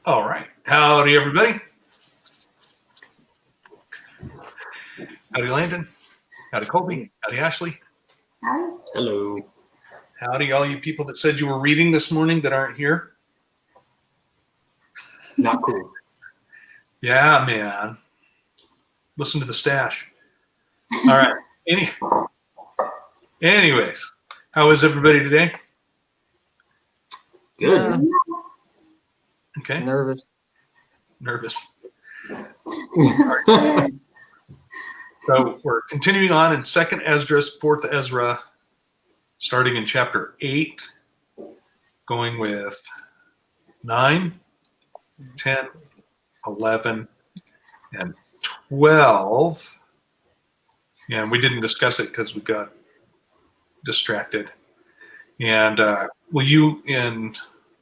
All right. Howdy, everybody. Howdy, Landon. Howdy, Colby. Howdy, Ashley. Howdy. Hello. Howdy, all you people that said you were reading this morning that aren't here. Not cool. Yeah, man. Listen to the stash. All right. Anyways, how is everybody today? Good. Okay. Nervous. So we're continuing on in 2nd Esdras, 4th Ezra, starting in chapter 8, going with 9, 10, 11, and 12. And we didn't discuss it because we got distracted. And will you and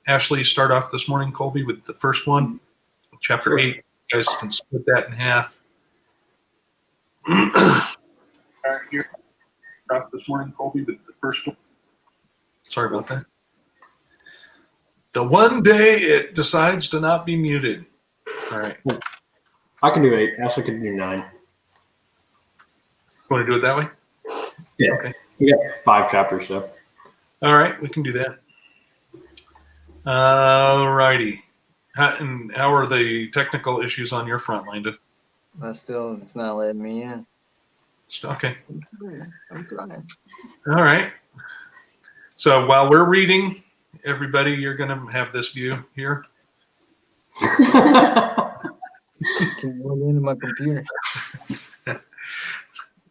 Ashley start off this morning, Colby, with the first one, chapter 8? You guys can split that in half. All right, here. Start off this morning, Colby, with the first one. Sorry about that. The one day it decides to not be muted. All right. I can do 8. Ashley can do 9. Want to do it that way? Yeah. Okay. We got 5 chapters, so. All right, we can do that. All righty. How are the technical issues on your front, Linda? It's not letting me in. Okay. I'm trying. All right. So while we're reading, everybody, you're going to have this view here. Can log into my computer.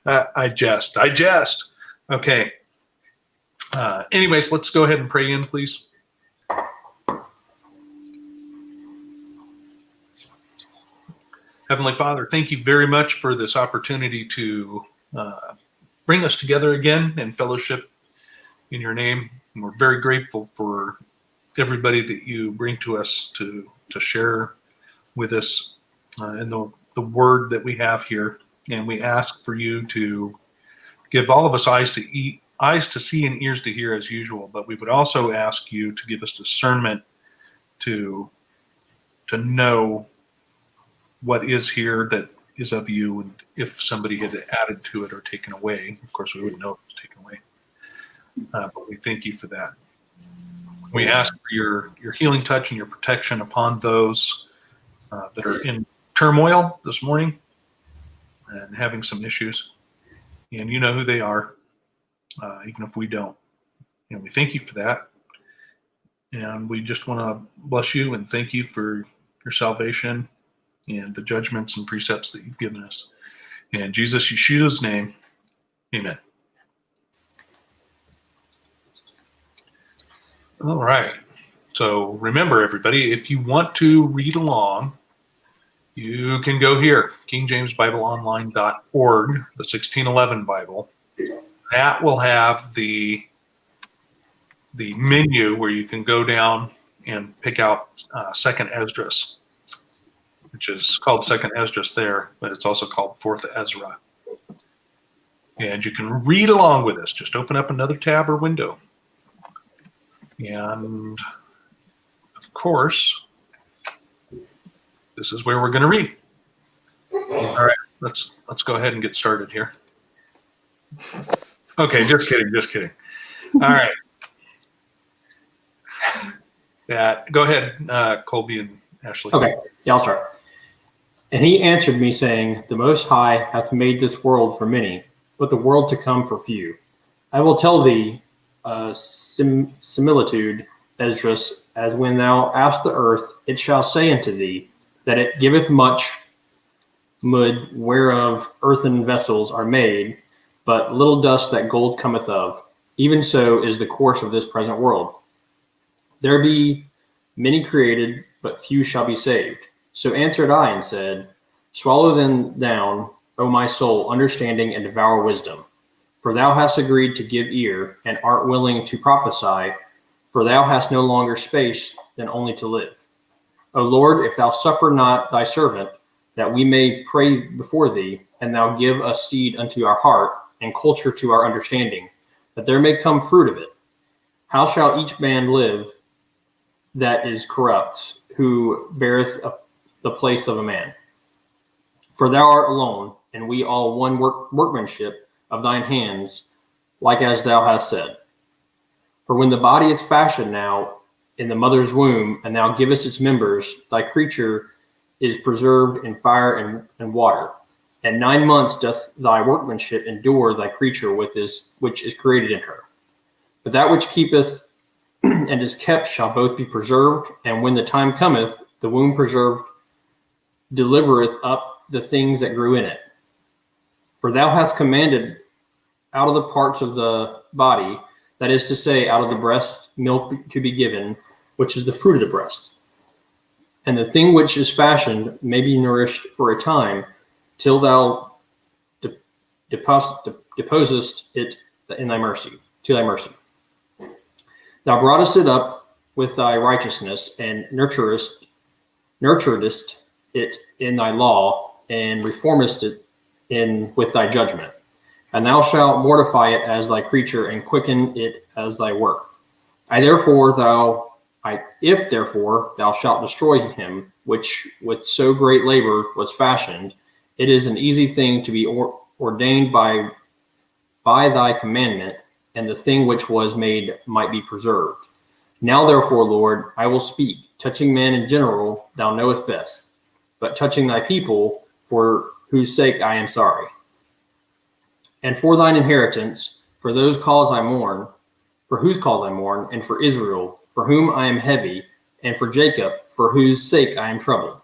I jest. Okay. Anyways, let's go ahead and pray in, please. Heavenly Father, thank you very much for this opportunity to bring us together again in fellowship in your name. And we're very grateful for everybody that you bring to us to share with us in the word that we have here. And we ask for you to give all of us eyes to see and ears to hear as usual. But we would also ask you to give us discernment to know what is here that is of you, and if somebody had added to it or taken away. Of course, we wouldn't know if it was taken away. But we thank you for that. We ask for your healing touch and your protection upon those that are in turmoil this morning and having some issues. And you know who they are, even if we don't. And we thank you for that. And we just want to bless you and thank you for your salvation and the judgments and precepts that you've given us. In Jesus Yeshua's name, amen. All right. So remember, everybody, if you want to read along, you can go here, kingjamesbibleonline.org, the 1611 Bible. That will have the menu where you can go down and pick out 2nd Esdras, which is called 2nd Esdras there, but it's also called 4th Ezra. And you can read along with us. Just open up another tab or window. And, of course, this is where we're going to read. All right, let's go ahead and get started here. Okay, just kidding. All right. Go ahead, Colby and Ashley. Okay, yeah, I'll start. And he answered me, saying, The Most High hath made this world for many, but the world to come for few. I will tell thee a similitude, Esdras, as when thou askest the earth, it shall say unto thee, that it giveth much mud whereof earthen vessels are made, but little dust that gold cometh of. Even so is the course of this present world. There be many created, but few shall be saved. So answered I and said, Swallow then down, O my soul, understanding, and devour wisdom. For thou hast agreed to give ear, and art willing to prophesy, for thou hast no longer space than only to live. O Lord, if thou suffer not thy servant, that we may pray before thee, and thou give us seed unto our heart, and culture to our understanding, that there may come fruit of it. How shall each man live that is corrupt, who beareth the place of a man. For thou art alone, and we all one workmanship of thine hands, like as thou hast said. For when the body is fashioned now in the mother's womb, and thou givest its members, thy creature is preserved in fire and water. And 9 months doth thy workmanship endure thy creature which is created in her. But that which keepeth and is kept shall both be preserved, and when the time cometh, the womb preserved delivereth up the things that grew in it. For thou hast commanded out of the parts of the body, that is to say, out of the breast, milk to be given, which is the fruit of the breast. And the thing which is fashioned may be nourished for a time, till thou deposest it in thy mercy, to thy mercy. Thou broughtest it up with thy righteousness, and nurturedst it in thy law, and reformest it with thy judgment. And thou shalt mortify it as thy creature, and quicken it as thy work. If therefore thou shalt destroy him, which with so great labor was fashioned, it is an easy thing to be ordained by thy commandment, and the thing which was made might be preserved. Now therefore, Lord, I will speak. Touching man in general, thou knowest best. But touching thy people, for whose sake I am sorry. And for thine inheritance, for whose cause I mourn, and for Israel, for whom I am heavy, and for Jacob, for whose sake I am troubled.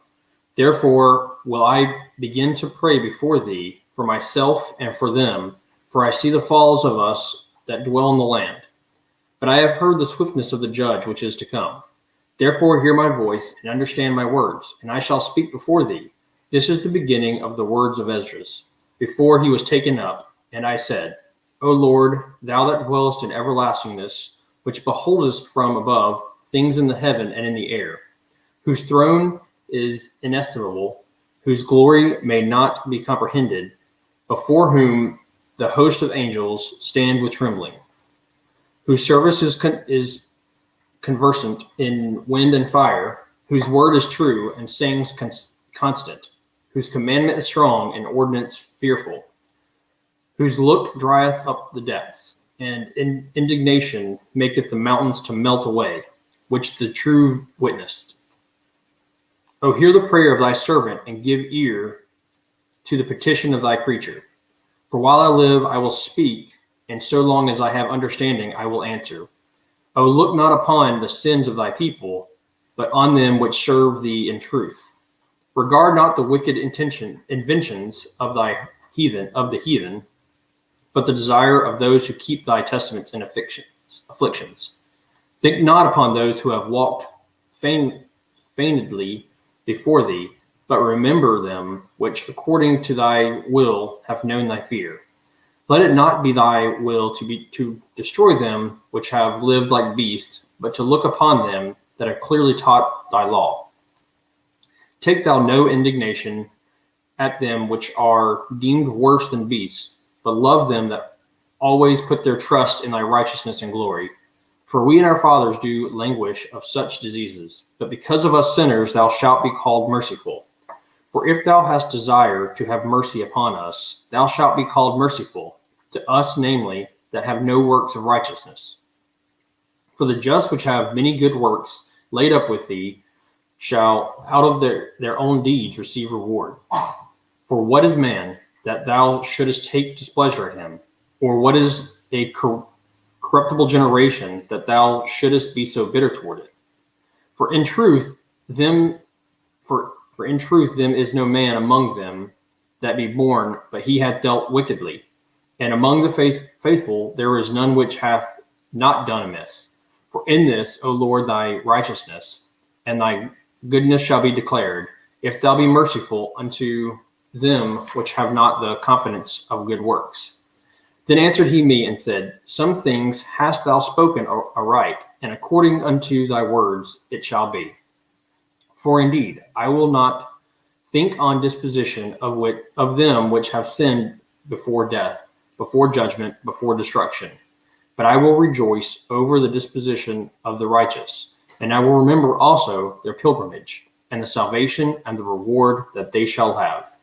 Therefore will I begin to pray before thee for myself and for them, for I see the falls of us that dwell in the land. But I have heard the swiftness of the judge which is to come. Therefore hear my voice and understand my words, and I shall speak before thee. This is the beginning of the words of Esdras, before he was taken up. And I said, O Lord, thou that dwellest in everlastingness, which beholdest from above things in the heaven and in the air, whose throne is inestimable, whose glory may not be comprehended, before whom the host of angels stand with trembling, whose service is conversant in wind and fire, whose word is true and sayings constant, whose commandment is strong and ordinance fearful, whose look drieth up the depths, and in indignation maketh the mountains to melt away, which the true witnessed. O hear the prayer of thy servant, and give ear to the petition of thy creature. For while I live, I will speak, and so long as I have understanding, I will answer. O look not upon the sins of thy people, but on them which serve thee in truth. Regard not the wicked inventions of the heathen, but the desire of those who keep thy testaments in afflictions. Think not upon those who have walked feignedly before thee, but remember them which according to thy will have known thy fear. Let it not be thy will to destroy them which have lived like beasts, but to look upon them that have clearly taught thy law. Take thou no indignation at them which are deemed worse than beasts, but love them that always put their trust in thy righteousness and glory. For we and our fathers do languish of such diseases, but because of us sinners thou shalt be called merciful. For if thou hast desire to have mercy upon us, thou shalt be called merciful, to us namely, that have no works of righteousness. For the just which have many good works laid up with thee shall out of their own deeds receive reward. For what is man, that thou shouldest take displeasure at him? Or what is a corruptible generation, that thou shouldest be so bitter toward it? For in truth them is no man among them that be born, but he hath dealt wickedly. And among the faithful there is none which hath not done amiss. For in this, O Lord, thy righteousness and thy goodness shall be declared, if thou be merciful unto them which have not the confidence of good works. Then answered he me and said, Some things hast thou spoken aright, and according unto thy words it shall be. For indeed, I will not think on disposition of them which have sinned before death, before judgment, before destruction. But I will rejoice over the disposition of the righteous, And I will remember also their pilgrimage, and the salvation and the reward that they shall have.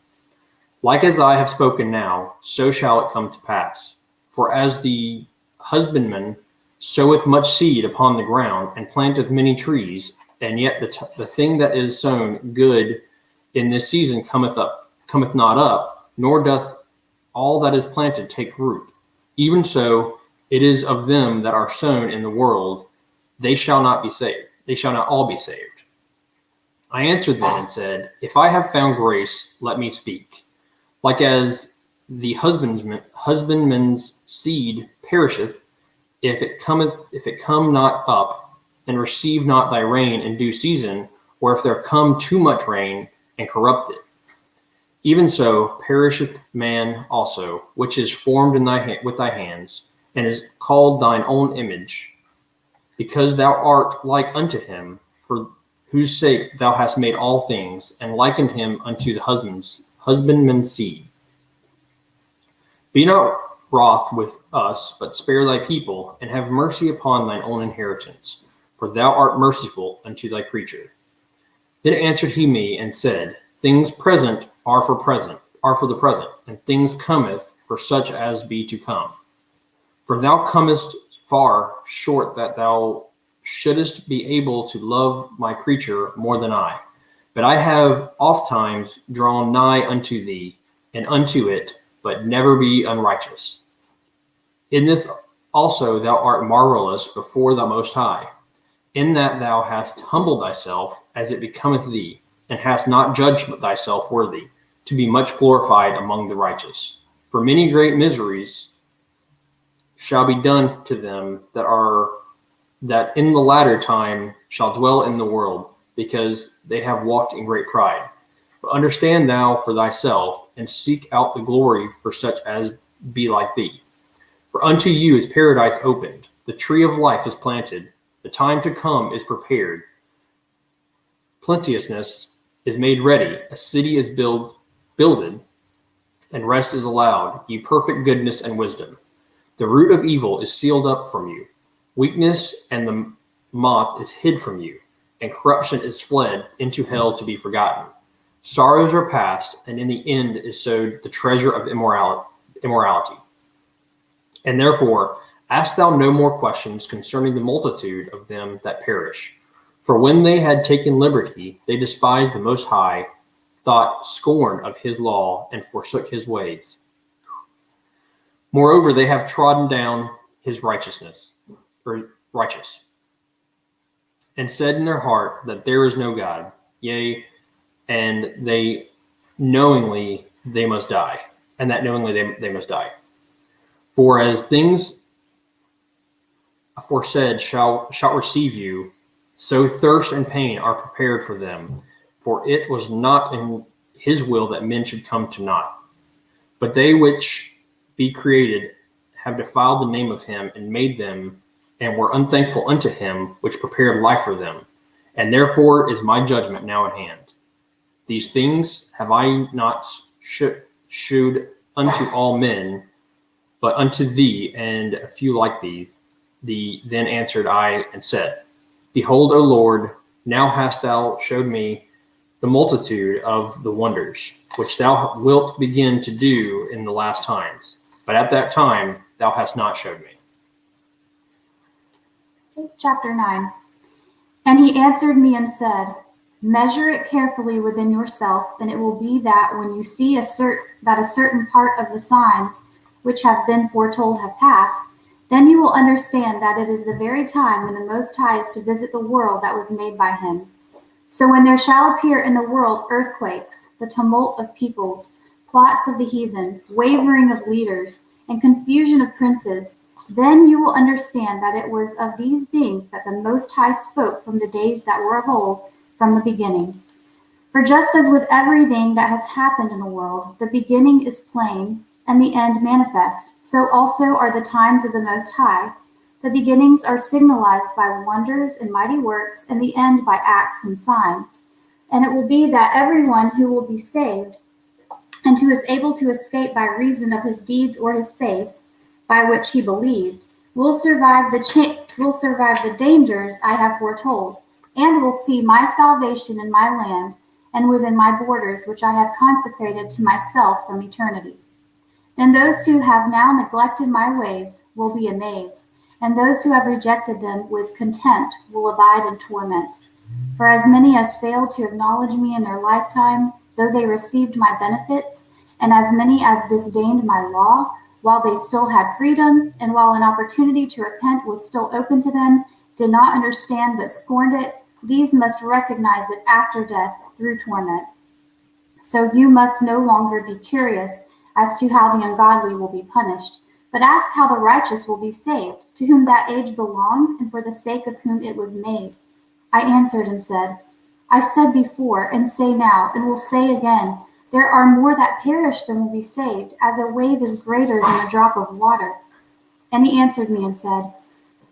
Like as I have spoken now, so shall it come to pass. For as the husbandman soweth much seed upon the ground, and planteth many trees, and yet the thing that is sown good in this season cometh not up, nor doth all that is planted take root. Even so, it is of them that are sown in the world, they shall not be saved. They shall not all be saved. I answered them and said, If I have found grace, let me speak. Like as the husbandman's seed perisheth, if it come not up, and receive not thy rain in due season, or if there come too much rain, and corrupt it. Even so perisheth man also, which is formed with thy hands, and is called thine own image, because thou art like unto him, for whose sake thou hast made all things, and likened him unto the husbandman's seed. Be not wroth with us, but spare thy people, and have mercy upon thine own inheritance, for thou art merciful unto thy creature. Then answered he me and said, Things present are for the present, and things cometh for such as be to come. For thou comest far short that thou shouldest be able to love my creature more than I. But I have ofttimes drawn nigh unto thee, and unto it, but never be unrighteous. In this also thou art marvelous before the Most High, in that thou hast humbled thyself as it becometh thee, and hast not judged thyself worthy to be much glorified among the righteous. For many great miseries shall be done to them that in the latter time shall dwell in the world, because they have walked in great pride. But understand thou for thyself, and seek out the glory for such as be like thee. For unto you is paradise opened, the tree of life is planted, the time to come is prepared, plenteousness is made ready, a city is builded, and rest is allowed, ye perfect goodness and wisdom. The root of evil is sealed up from you, weakness and the moth is hid from you, and corruption is fled into hell to be forgotten. Sorrows are past, and in the end is sowed the treasure of immorality. And therefore, ask thou no more questions concerning the multitude of them that perish. For when they had taken liberty, they despised the Most High, thought scorn of his law, and forsook his ways. Moreover, they have trodden down his righteous, and said in their heart that there is no God, yea, and they knowingly they must die, and that knowingly they must die. For as things aforesaid shall receive you, so thirst and pain are prepared for them. For it was not in his will that men should come to naught. But they which be created have defiled the name of him, and made them, and were unthankful unto him, which prepared life for them. And therefore is my judgment now at hand. These things have I not shewed unto all men, but unto thee and a few like these. Then answered I and said, Behold, O Lord, now hast thou showed me the multitude of the wonders, which thou wilt begin to do in the last times. But at that time thou hast not showed me. Okay, chapter 9. And he answered me and said, Measure it carefully within yourself, and it will be that when you see that a certain part of the signs which have been foretold have passed, then you will understand that it is the very time when the Most High is to visit the world that was made by him. So when there shall appear in the world earthquakes, the tumult of peoples, plots of the heathen, wavering of leaders, and confusion of princes, then you will understand that it was of these things that the Most High spoke from the days that were of old, from the beginning. For just as with everything that has happened in the world, the beginning is plain, and the end manifest, so also are the times of the Most High. The beginnings are signalized by wonders and mighty works, and the end by acts and signs. And it will be that everyone who will be saved, and who is able to escape by reason of his deeds or his faith, by which he believed, will survive the dangers I have foretold. and will see my salvation in my land and within my borders, which I have consecrated to myself from eternity. And those who have now neglected my ways will be amazed, and those who have rejected them with contempt will abide in torment. For as many as failed to acknowledge me in their lifetime, though they received my benefits, and as many as disdained my law, while they still had freedom, and while an opportunity to repent was still open to them, did not understand but scorned it, these must recognize it after death through torment. So you must no longer be curious as to how the ungodly will be punished, but ask how the righteous will be saved, to whom that age belongs, and for the sake of whom it was made. I answered and said, I said before, and say now, and will say again, there are more that perish than will be saved, as a wave is greater than a drop of water. And he answered me and said,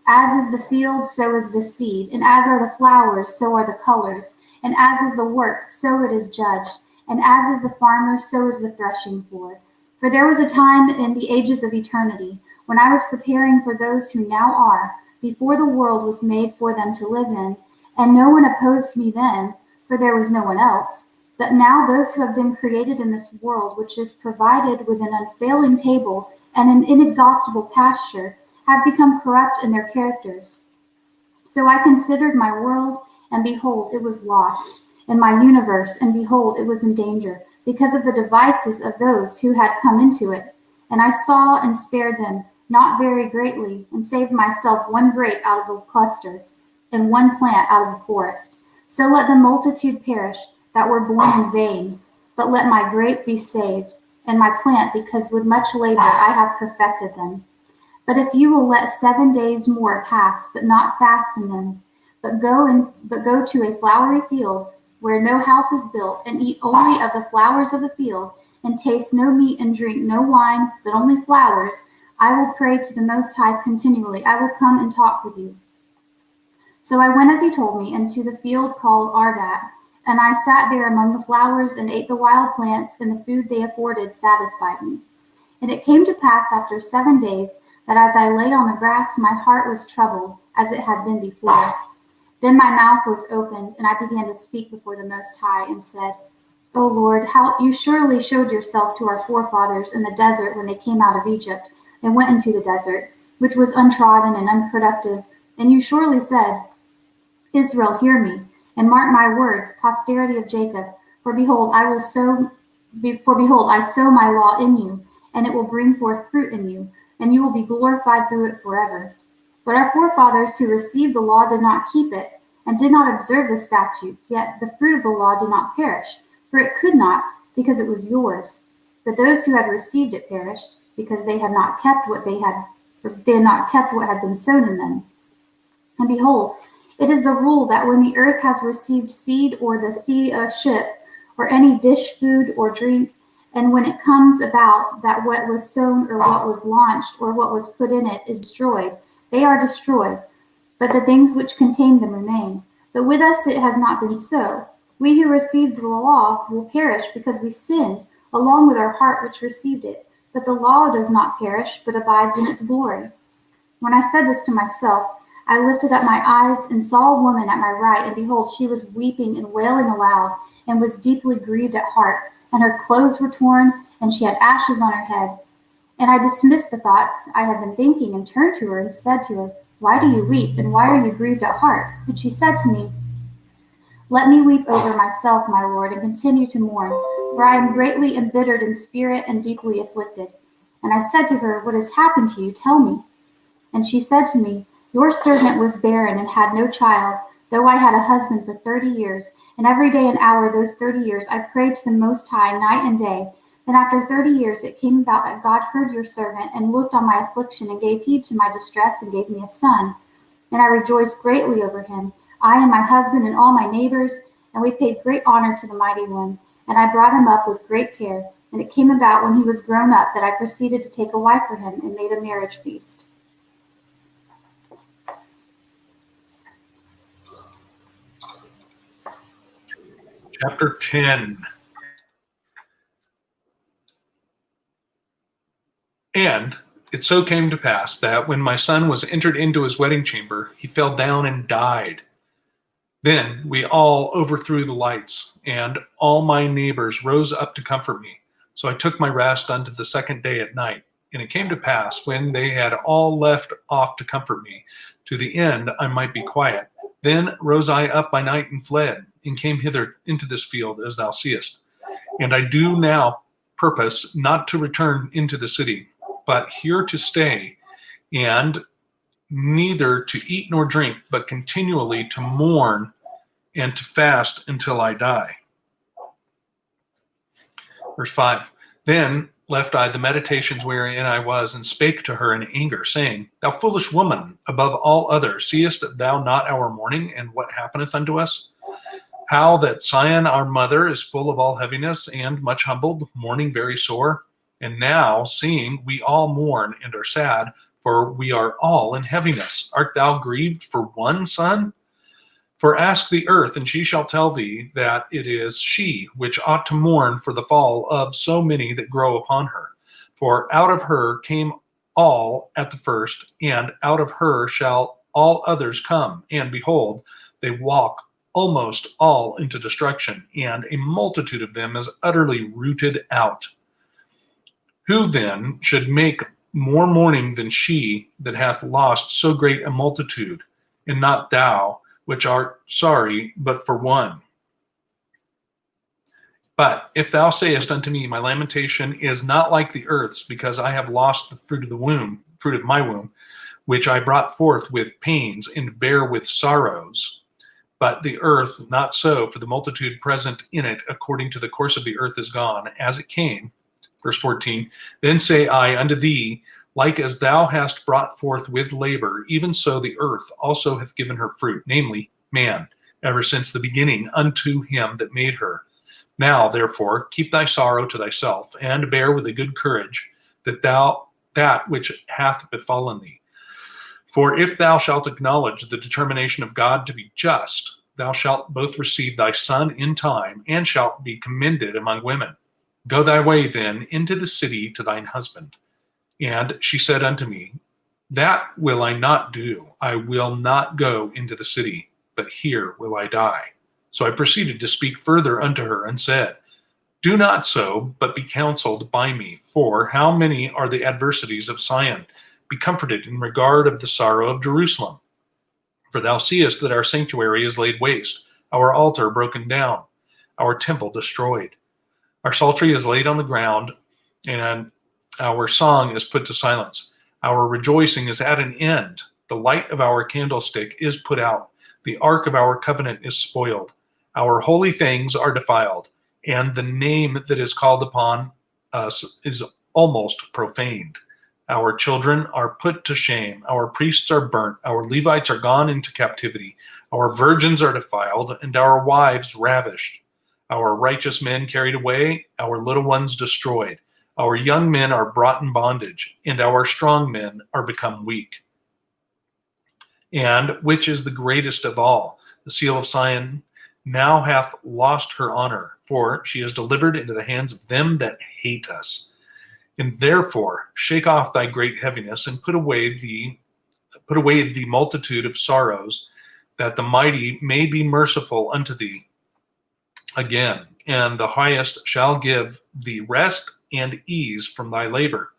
as is the field, so is the seed, and as are the flowers, so are the colors, and as is the work, so it is judged, and as is the farmer, so is the threshing floor. For there was a time in the ages of eternity, when I was preparing for those who now are, before the world was made for them to live in, and no one opposed me then, for there was no one else. But now those who have been created in this world, which is provided with an unfailing table and an inexhaustible pasture, have become corrupt in their characters. So I considered my world, and behold, it was lost, and my universe, and behold, it was in danger, because of the devices of those who had come into it. And I saw and spared them, not very greatly, and saved myself one grape out of a cluster, and one plant out of a forest. So let the multitude perish that were born in vain, but let my grape be saved, and my plant, because with much labor I have perfected them. But if you will let 7 days more pass, but not fast in them, but go to a flowery field where no house is built, and eat only of the flowers of the field, and taste no meat and drink no wine, but only flowers, I will pray to the Most High continually. I will come and talk with you. So I went as he told me, into the field called Ardat, and I sat there among the flowers, and ate the wild plants, and the food they afforded satisfied me. And it came to pass after 7 days, that as I lay on the grass, my heart was troubled, as it had been before. Then my mouth was opened, and I began to speak before the Most High, and said, O Lord, how you surely showed yourself to our forefathers in the desert when they came out of Egypt, and went into the desert, which was untrodden and unproductive. And you surely said, Israel, hear me, and mark my words, posterity of Jacob. For behold, I sow my law in you, and it will bring forth fruit in you, and you will be glorified through it forever. But our forefathers who received the law did not keep it, and did not observe the statutes, yet the fruit of the law did not perish, for it could not, because it was yours. But those who had received it perished, because they had not kept what had been sown in them. And behold, it is the rule that when the earth has received seed, or the sea a ship, or any dish food or drink, and when it comes about that what was sown or what was launched or what was put in it is destroyed, they are destroyed, but the things which contain them remain. But with us it has not been so. We who received the law will perish because we sinned, along with our heart which received it. But the law does not perish, but abides in its glory. When I said this to myself, I lifted up my eyes and saw a woman at my right, and behold, she was weeping and wailing aloud, and was deeply grieved at heart, and her clothes were torn, and she had ashes on her head. And I dismissed the thoughts I had been thinking, and turned to her and said to her, Why do you weep, and why are you grieved at heart? And she said to me, Let me weep over myself, my Lord, and continue to mourn, for I am greatly embittered in spirit and deeply afflicted. And I said to her, What has happened to you? Tell me. And she said to me, Your servant was barren and had no child, though I had a husband for 30 years, and every day and hour those 30 years I prayed to the Most High night and day. Then after 30 years it came about that God heard your servant, and looked on my affliction, and gave heed to my distress, and gave me a son. And I rejoiced greatly over him, I and my husband and all my neighbors, and we paid great honor to the Mighty One. And I brought him up with great care. And it came about when he was grown up that I proceeded to take a wife for him, and made a marriage feast. Chapter 10. And it so came to pass that when my son was entered into his wedding chamber, he fell down and died. Then we all overthrew the lights, and all my neighbors rose up to comfort me. So I took my rest unto the second day at night. And it came to pass, when they had all left off to comfort me, to the end I might be quiet, then rose I up by night and fled, and came hither into this field, as thou seest. And I do now purpose not to return into the city, but here to stay, and neither to eat nor drink, but continually to mourn and to fast until I die. Verse 5. Then left I the meditations wherein I was, and spake to her in anger, saying, Thou foolish woman, above all others, seest thou not our mourning, and what happeneth unto us? How that Sion our mother is full of all heaviness, and much humbled, mourning very sore. And now, seeing we all mourn and are sad, for we are all in heaviness, art thou grieved for one son? For ask the earth, and she shall tell thee that it is she which ought to mourn for the fall of so many that grow upon her. For out of her came all at the first, and out of her shall all others come. And behold, they walk almost all into destruction, and a multitude of them is utterly rooted out. Who then should make more mourning than she that hath lost so great a multitude, and not thou, which art sorry but for one? But if thou sayest unto me, My lamentation is not like the earth's, because I have lost the fruit of the womb, fruit of my womb, which I brought forth with pains, and bear with sorrows. But the earth not so, for the multitude present in it, according to the course of the earth, is gone, as it came. Verse 14. Then say I unto thee, like as thou hast brought forth with labor, even so the earth also hath given her fruit, namely, man, ever since the beginning, unto him that made her. Now, therefore, keep thy sorrow to thyself, and bear with a good courage that which hath befallen thee. For if thou shalt acknowledge the determination of God to be just, thou shalt both receive thy son in time, and shalt be commended among women. Go thy way then into the city to thine husband. And she said unto me, That will I not do. I will not go into the city, but here will I die. So I proceeded to speak further unto her, and said, Do not so, but be counseled by me. For how many are the adversities of Sion? Be comforted in regard of the sorrow of Jerusalem. For thou seest that our sanctuary is laid waste, our altar broken down, our temple destroyed. Our psaltery is laid on the ground, and our song is put to silence. Our rejoicing is at an end. The light of our candlestick is put out. The ark of our covenant is spoiled. Our holy things are defiled, and the name that is called upon us is almost profaned. Our children are put to shame. Our priests are burnt. Our Levites are gone into captivity. Our virgins are defiled, and our wives ravished. Our righteous men carried away, our little ones destroyed. Our young men are brought in bondage, and our strong men are become weak. And which is the greatest of all? The seal of Sion now hath lost her honor, for she is delivered into the hands of them that hate us. And therefore shake off thy great heaviness, and put away the multitude of sorrows, that the mighty may be merciful unto thee again, and the highest shall give thee rest and ease from thy labor.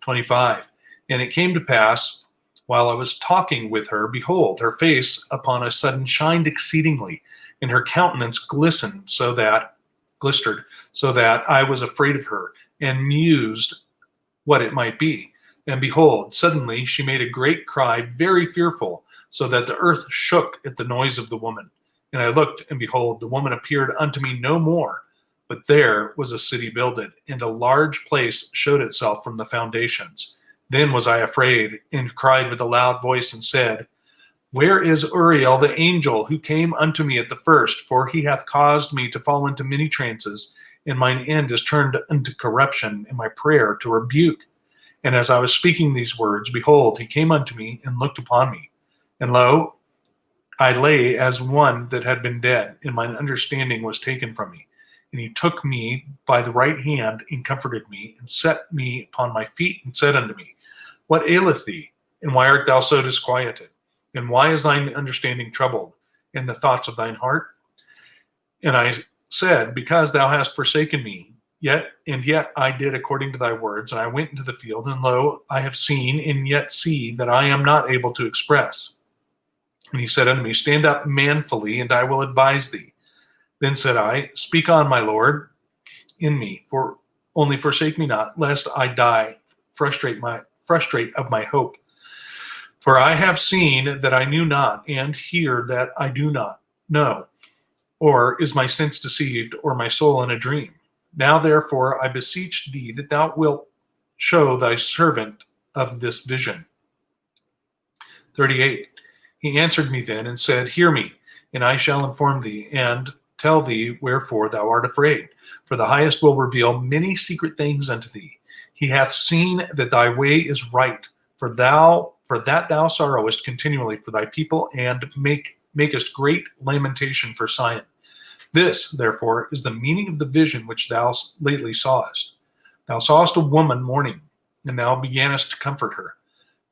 25. And it came to pass, while I was talking with her, behold, her face upon a sudden shined exceedingly, and her countenance glistered, so that I was afraid of her, and mused what it might be. And behold, suddenly she made a great cry, very fearful, so that the earth shook at the noise of the woman. And I looked, and behold, the woman appeared unto me no more. But there was a city builded, and a large place showed itself from the foundations. Then was I afraid, and cried with a loud voice, and said, Where is Uriel the angel, who came unto me at the first? For he hath caused me to fall into many trances, and mine end is turned unto corruption, and my prayer to rebuke. And as I was speaking these words, behold, he came unto me, and looked upon me. And lo, I lay as one that had been dead, and mine understanding was taken from me. And he took me by the right hand, and comforted me, and set me upon my feet, and said unto me, What aileth thee? And why art thou so disquieted? And why is thine understanding troubled? and the thoughts of thine heart? And I said, Because thou hast forsaken me, yet I did according to thy words, and I went into the field, and lo, I have seen, and yet see that I am not able to express. And he said unto me, Stand up manfully, and I will advise thee. Then said I, Speak on, my Lord, in me, for only forsake me not, lest I die, frustrate of my hope. For I have seen that I knew not, and hear that I do not know. Or is my sense deceived, or my soul in a dream? Now therefore I beseech thee that thou wilt show thy servant of this vision. 38. He answered me then and said, Hear me, and I shall inform thee, and tell thee wherefore thou art afraid. For the highest will reveal many secret things unto thee. He hath seen that thy way is right, for that thou sorrowest continually for thy people, and makest great lamentation for Sion. This, therefore, is the meaning of the vision which thou lately sawest. Thou sawest a woman mourning, and thou beganest to comfort her.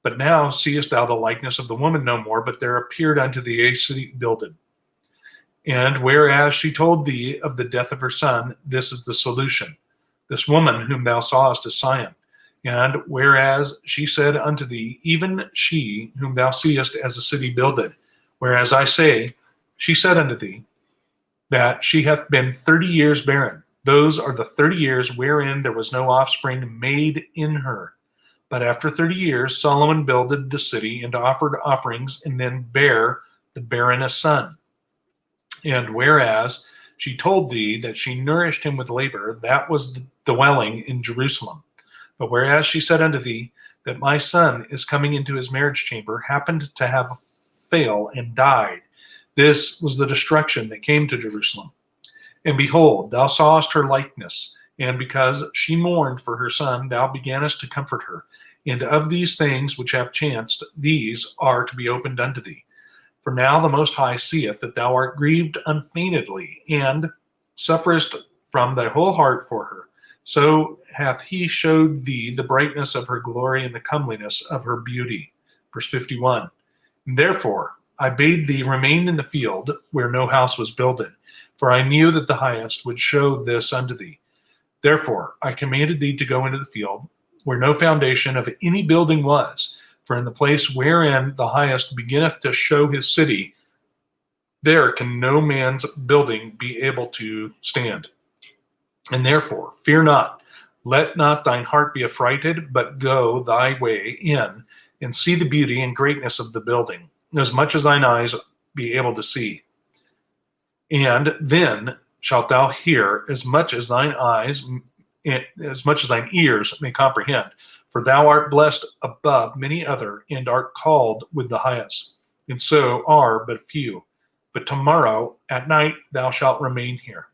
But now seest thou the likeness of the woman no more, but there appeared unto thee a city builded. And whereas she told thee of the death of her son, this is the solution. This woman whom thou sawest is Sion. And whereas she said unto thee, even she whom thou seest as a city builded, whereas I say, she said unto thee, that she hath been 30 years barren. Those are the 30 years wherein there was no offspring made in her. But after 30 years, Solomon builded the city and offered offerings, and then bare the barren a son. And whereas she told thee that she nourished him with labor, that was the dwelling in Jerusalem. But whereas she said unto thee that my son is coming into his marriage chamber, happened to have a fail and died, this was the destruction that came to Jerusalem. And behold, thou sawest her likeness, and because she mourned for her son, thou beganest to comfort her. And of these things which have chanced, these are to be opened unto thee. For now the Most High seeth that thou art grieved unfeignedly, and sufferest from thy whole heart for her. So hath he showed thee the brightness of her glory and the comeliness of her beauty. Verse 51. Therefore I bade thee remain in the field where no house was builded, for I knew that the highest would show this unto thee. Therefore I commanded thee to go into the field where no foundation of any building was, for in the place wherein the highest beginneth to show his city, there can no man's building be able to stand. And therefore fear not, let not thine heart be affrighted, but go thy way in, and see the beauty and greatness of the building, as much as thine eyes be able to see. And then shalt thou hear as much as thine ears may comprehend. For thou art blessed above many other, and art called with the highest. And so are but few. But tomorrow at night thou shalt remain here.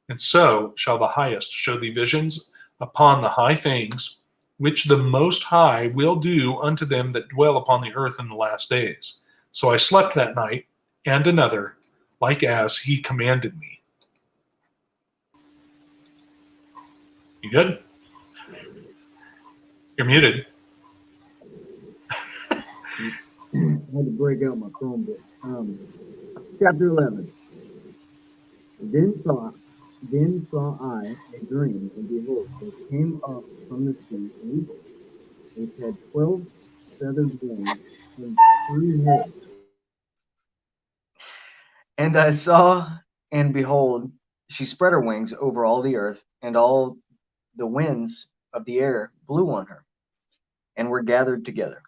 And so shall the highest show thee visions upon the high things, which the Most High will do unto them that dwell upon the earth in the last days. So I slept that night, and another, like as he commanded me. You good? You're muted. I had to break out my Chromebook. Chapter 11. Then saw I a dream, and behold, there came up from the sea an eagle, which had 12 feathered wings and 3 heads. And I saw, and behold, she spread her wings over all the earth, and all the winds of the air blew on her, and were gathered together.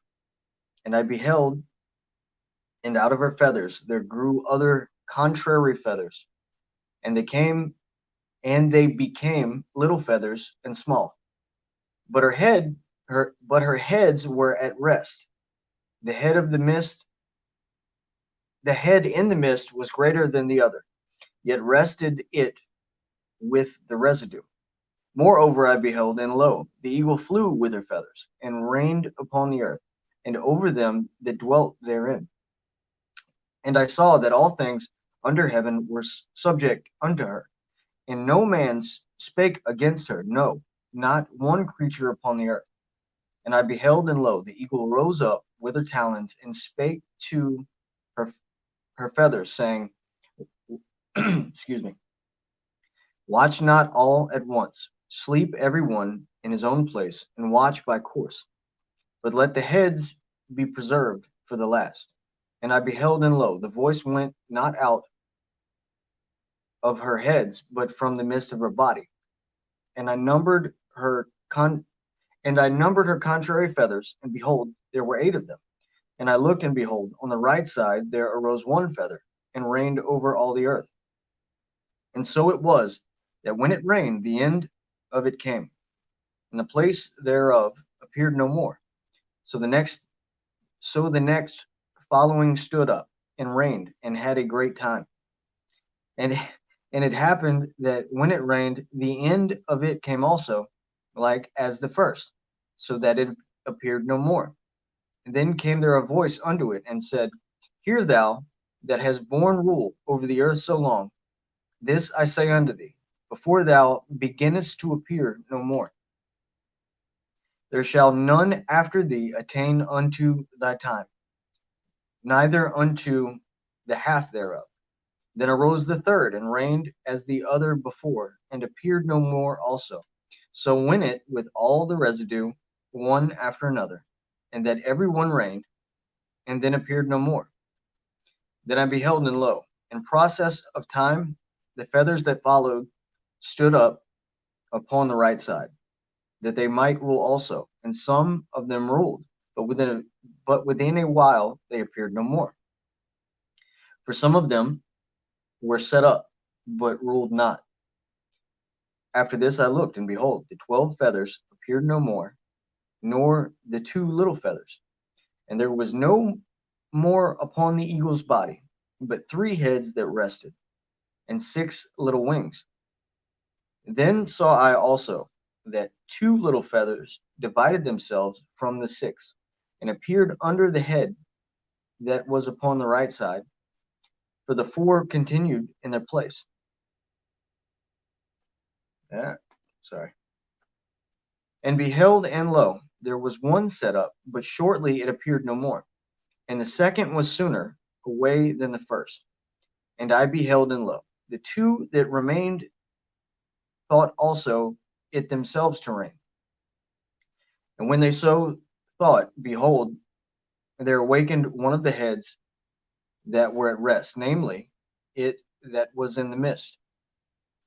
And I beheld, and out of her feathers there grew other contrary feathers, and they became little feathers and small. But her heads were at rest. The head in the mist was greater than the other, yet rested it with the residue. Moreover, I beheld, and lo, the eagle flew with her feathers, and reigned upon the earth, and over them that dwelt therein. And I saw that all things under heaven were subject unto her, and no man spake against her, no, not one creature upon the earth. And I beheld, and lo, the eagle rose up with her talons, and spake to her feathers, saying, excuse me, watch not all at once, sleep every one in his own place, and watch by course, but let the heads be preserved for the last. And I beheld, and lo, the voice went not out of her heads, but from the midst of her body. And I numbered her contrary feathers, and behold, there were 8 of them. And I looked, and behold, on the right side there arose one feather, and reigned over all the earth. And so it was, that when it rained, the end of it came, and the place thereof appeared no more. So the next following stood up, and reigned, and had a great time. And it happened that when it rained, the end of it came also, like as the first, so that it appeared no more. And then came there a voice unto it, and said, Hear thou that hast borne rule over the earth so long, this I say unto thee, before thou beginnest to appear no more. There shall none after thee attain unto thy time, neither unto the half thereof. Then arose the third, and reigned as the other before, and appeared no more also. So went it with all the residue, one after another, and that every one reigned, and then appeared no more. Then I beheld, and lo, in process of time, the feathers that followed stood up upon the right side, that they might rule also. And some of them ruled, but within a while they appeared no more. For some of them were set up, but ruled not. After this I looked, and behold, the 12 feathers appeared no more, nor the 2 little feathers. And there was no more upon the eagle's body, but 3 heads that rested, and 6 little wings. Then saw I also that 2 little feathers divided themselves from the 6, and appeared under the head that was upon the right side, for the 4 continued in their place. And beheld, and lo, there was one set up, but shortly it appeared no more. And the second was sooner away than the first. And I beheld, and lo, the 2 that remained thought also it themselves to reign. And when they so thought, behold, there awakened one of the heads that were at rest, namely, it that was in the midst,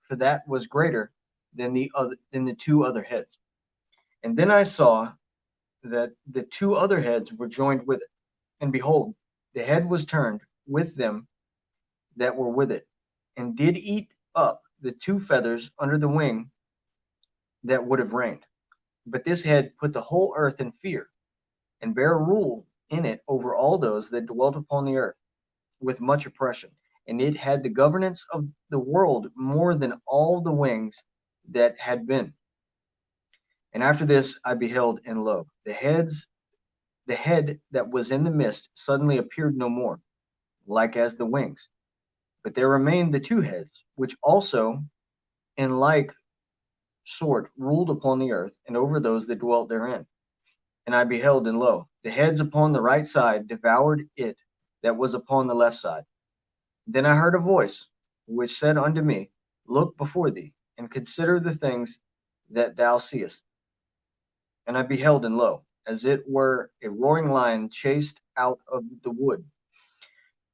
for that was greater than the 2 other heads. And then I saw that the 2 other heads were joined with it, and behold, the head was turned with them that were with it, and did eat up the 2 feathers under the wing that would have reigned. But this head put the whole earth in fear, and bare rule in it over all those that dwelt upon the earth, with much oppression. And it had the governance of the world more than all the wings that had been. And after this I beheld, and lo, the head that was in the midst suddenly appeared no more, like as the wings. But there remained the 2 heads, which also in like sort ruled upon the earth, and over those that dwelt therein. And I beheld, and lo, the heads upon the right side devoured it that was upon the left side. Then I heard a voice, which said unto me, Look before thee, and consider the things that thou seest. And I beheld, and lo, as it were a roaring lion chased out of the wood.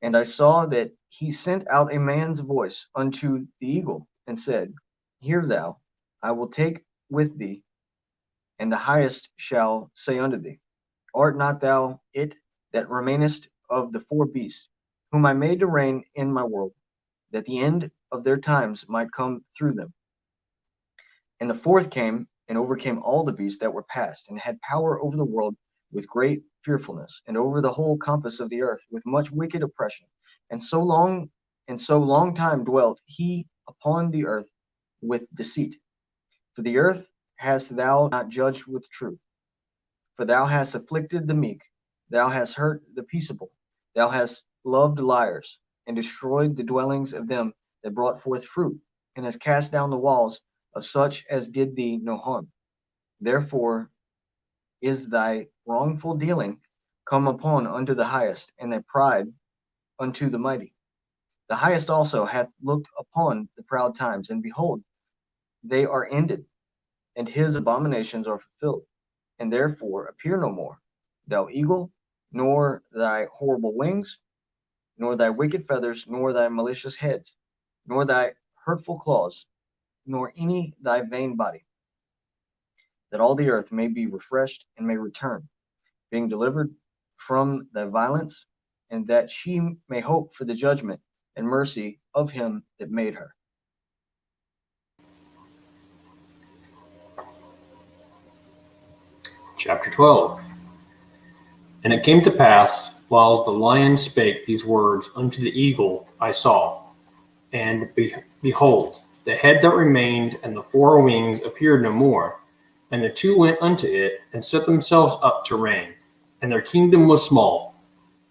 And I saw that he sent out a man's voice unto the eagle, and said, Hear thou, I will take with thee, and the highest shall say unto thee, Art not thou it that remainest of the 4 beasts, whom I made to reign in my world, that the end of their times might come through them? And the 4th came, and overcame all the beasts that were past, and had power over the world with great fearfulness, and over the whole compass of the earth with much wicked oppression. And so long time dwelt he upon the earth with deceit. For the earth hast thou not judged with truth. For thou hast afflicted the meek, thou hast hurt the peaceable, thou hast loved liars, and destroyed the dwellings of them that brought forth fruit, and hast cast down the walls of such as did thee no harm. Therefore is thy wrongful dealing come upon unto the highest, and thy pride unto the mighty. The highest also hath looked upon the proud times, and behold, they are ended, and his abominations are fulfilled, and therefore appear no more, thou eagle, nor thy horrible wings, nor thy wicked feathers, nor thy malicious heads, nor thy hurtful claws, nor any thy vain body, that all the earth may be refreshed and may return, being delivered from thy violence, and that she may hope for the judgment and mercy of him that made her. Chapter 12. And it came to pass, whiles the lion spake these words unto the eagle, I saw, and behold, the head that remained and the four wings appeared no more, and the two went unto it, and set themselves up to reign, and their kingdom was small,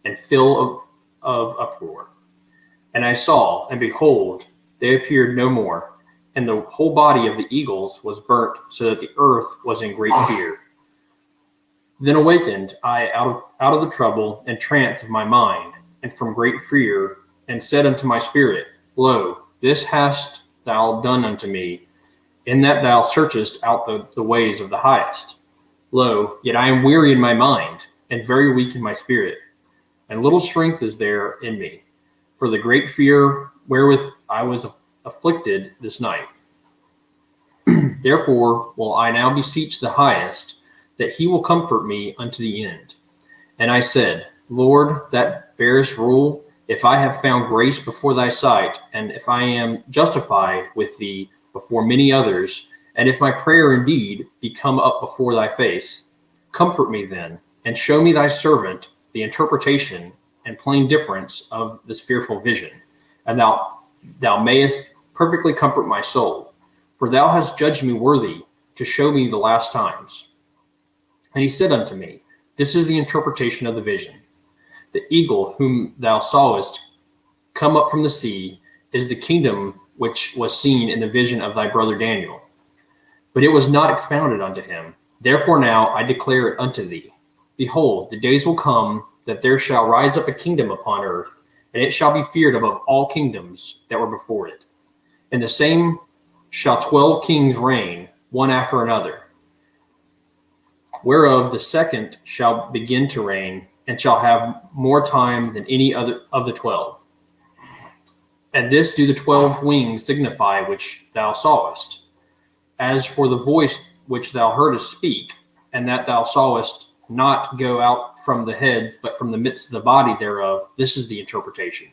and full of uproar. And I saw, and behold, they appeared no more, and the whole body of the eagles was burnt, so that the earth was in great fear. Then awakened I out of the trouble and trance of my mind, and from great fear, and said unto my spirit, Lo, this hast thou done unto me, in that thou searchest out the ways of the highest. Lo, yet I am weary in my mind, and very weak in my spirit, and little strength is there in me, for the great fear wherewith I was afflicted this night. Therefore will I now beseech the highest, that he will comfort me unto the end. And I said, Lord, that bearest rule, if I have found grace before thy sight, and if I am justified with thee before many others, and if my prayer indeed be come up before thy face, comfort me then, and show me thy servant the interpretation and plain difference of this fearful vision, and thou mayest perfectly comfort my soul, for thou hast judged me worthy to show me the last times. And he said unto me, This is the interpretation of the vision. The eagle whom thou sawest come up from the sea is the kingdom which was seen in the vision of thy brother Daniel. But it was not expounded unto him. Therefore now I declare it unto thee. Behold, the days will come that there shall rise up a kingdom upon earth, and it shall be feared above all kingdoms that were before it. And the same shall 12 kings reign, one after another, whereof the second shall begin to reign, and shall have more time than any other of the 12. And this do the 12 wings signify which thou sawest. As for the voice which thou heardest speak, and that thou sawest not go out from the heads, but from the midst of the body thereof, this is the interpretation.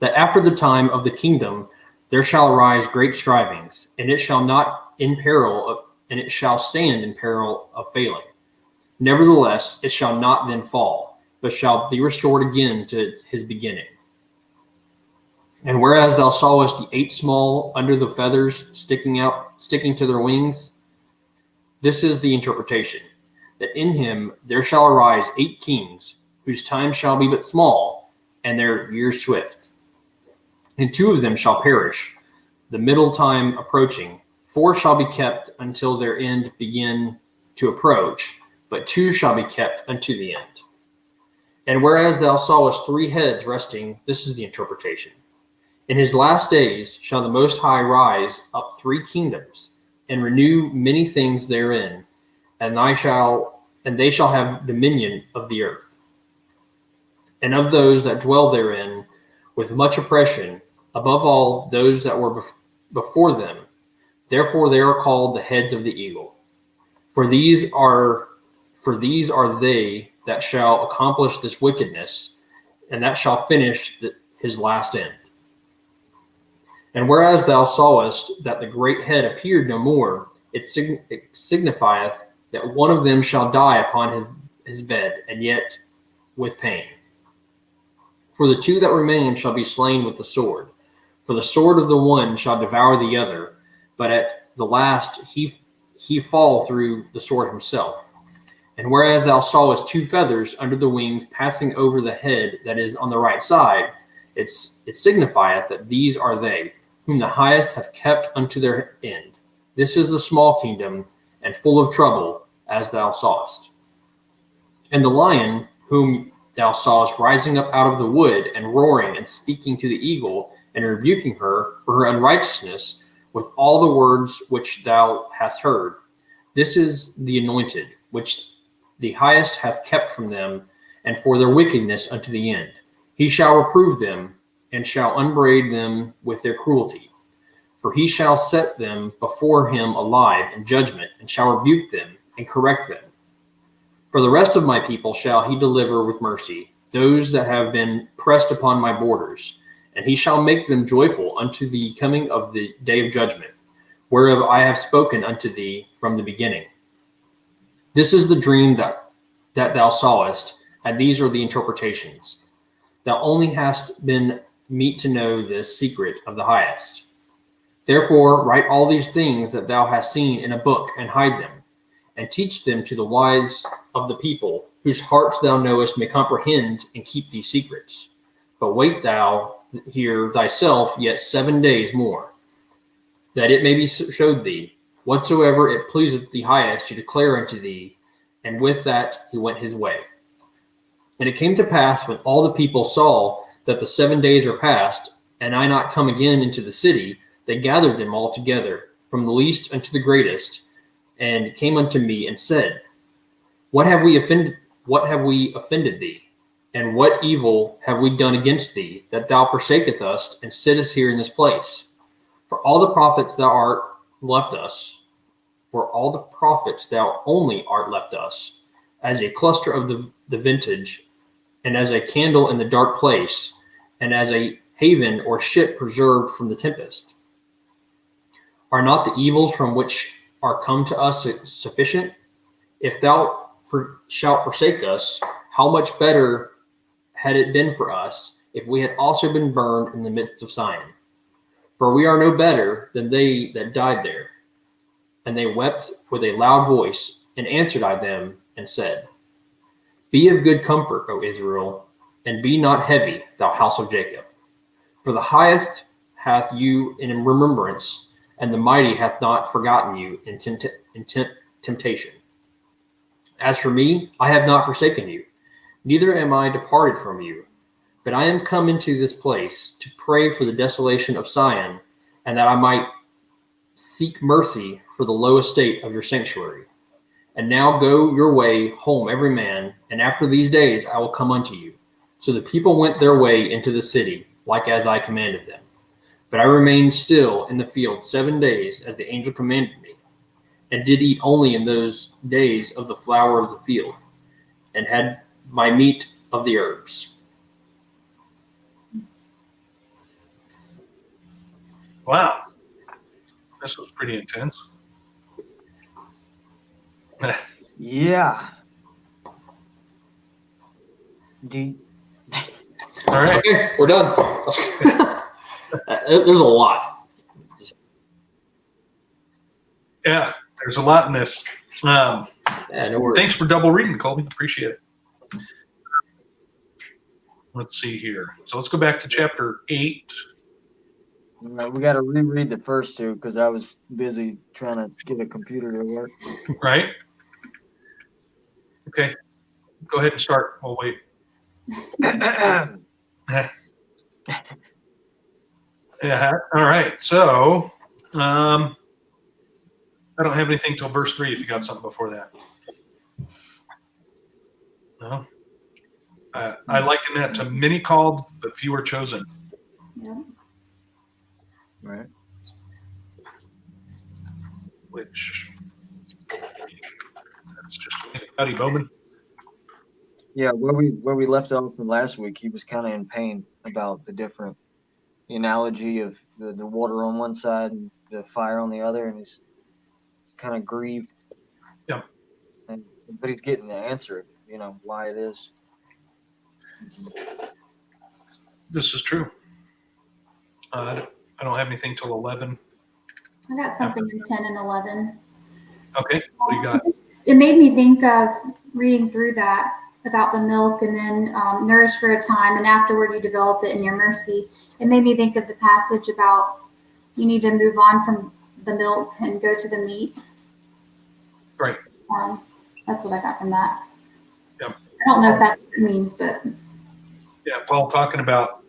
That after the time of the kingdom there shall arise great strivings, and it shall not in peril of, and it shall stand in peril of failing. Nevertheless, it shall not then fall, but shall be restored again to his beginning. And whereas thou sawest the 8 small under the feathers sticking to their wings, this is the interpretation, that in him there shall arise 8 kings, whose time shall be but small, and their years swift. And 2 of them shall perish, the middle time approaching. 4 shall be kept until their end begin to approach, but 2 shall be kept unto the end. And whereas thou sawest 3 heads resting, this is the interpretation. In his last days shall the Most High rise up 3 kingdoms, and renew many things therein, and they shall have dominion of the earth, and of those that dwell therein with much oppression, above all those that were before them. Therefore they are called the heads of the eagle. For these are they that shall accomplish this wickedness, and that shall finish his last end. And whereas thou sawest that the great head appeared no more, it signifieth that one of them shall die upon his bed, and yet with pain. For the 2 that remain shall be slain with the sword. For the sword of the one shall devour the other, but at the last he fall through the sword himself. And whereas thou sawest 2 feathers under the wings passing over the head that is on the right side, it signifieth that these are they, whom the highest hath kept unto their end. This is the small kingdom, and full of trouble, as thou sawest. And the lion, whom thou sawest rising up out of the wood, and roaring, and speaking to the eagle, and rebuking her for her unrighteousness, with all the words which thou hast heard. This is the anointed, which the highest hath kept from them, and for their wickedness unto the end. He shall reprove them, and shall upbraid them with their cruelty. For he shall set them before him alive in judgment, and shall rebuke them, and correct them. For the rest of my people shall he deliver with mercy, those that have been pressed upon my borders. And he shall make them joyful unto the coming of the day of judgment, whereof I have spoken unto thee from the beginning. This is the dream that thou sawest, and these are the interpretations. Thou only hast been meet to know this secret of the highest. Therefore write all these things that thou hast seen in a book, and hide them, and teach them to the wise of the people, whose hearts thou knowest may comprehend and keep these secrets. But wait thou here thyself yet 7 days more, that it may be showed thee, whatsoever it pleaseth the highest to declare unto thee. And with that he went his way. And it came to pass, when all the people saw that the 7 days are past, and I not come again into the city, they gathered them all together, from the least unto the greatest, and came unto me and said, What have we offended thee? And what evil have we done against thee, that thou forsakest us and sittest here in this place? For all the prophets thou art left us, for all the prophets thou only art left us, as a cluster of the vintage, and as a candle in the dark place, and as a haven or ship preserved from the tempest. Are not the evils from which are come to us sufficient? If thou shalt forsake us, how much better had it been for us if we had also been burned in the midst of Zion? For we are no better than they that died there. And they wept with a loud voice, and answered I them, and said, Be of good comfort, O Israel, and be not heavy, thou house of Jacob. For the highest hath you in remembrance, and the mighty hath not forgotten you in temptation. As for me, I have not forsaken you, neither am I departed from you. But I am come into this place to pray for the desolation of Zion, and that I might seek mercy for the low estate of your sanctuary. And now go your way home every man, and after these days I will come unto you. So the people went their way into the city, like as I commanded them. But I remained still in the field 7 days, as the angel commanded me, and did eat only in those days of the flower of the field, and had my meat of the herbs. Wow. This was pretty intense. Yeah. All right. Okay, we're done. There's a lot. Yeah, there's a lot in this. Yeah, no worries. Thanks for double reading, Colby. Appreciate it. Let's see here. So let's go back to chapter 8. We got to reread the first two because I was busy trying to get a computer to work. Right? Okay. Go ahead and start. We'll wait. Yeah. All right. So I don't have anything till verse 3 if you got something before that. No. I liken that to many called, but few are chosen. Yeah. Right. Which that's just howdy, Bowman. Yeah, where we left off from last week, he was kind of in pain about the different analogy of the water on one side and the fire on the other, and he's kind of grieved. Yeah. But he's getting the answer, why it is. This is true. I don't have anything till 11. I got something in 10 and 11. Okay, what do you got? It made me think of reading through that about the milk and then nourish for a time, and afterward you develop it in your mercy. It made me think of the passage about you need to move on from the milk and go to the meat. Right. That's what I got from that. Yep. I don't know if that's what it means, but Yeah, Paul talking about,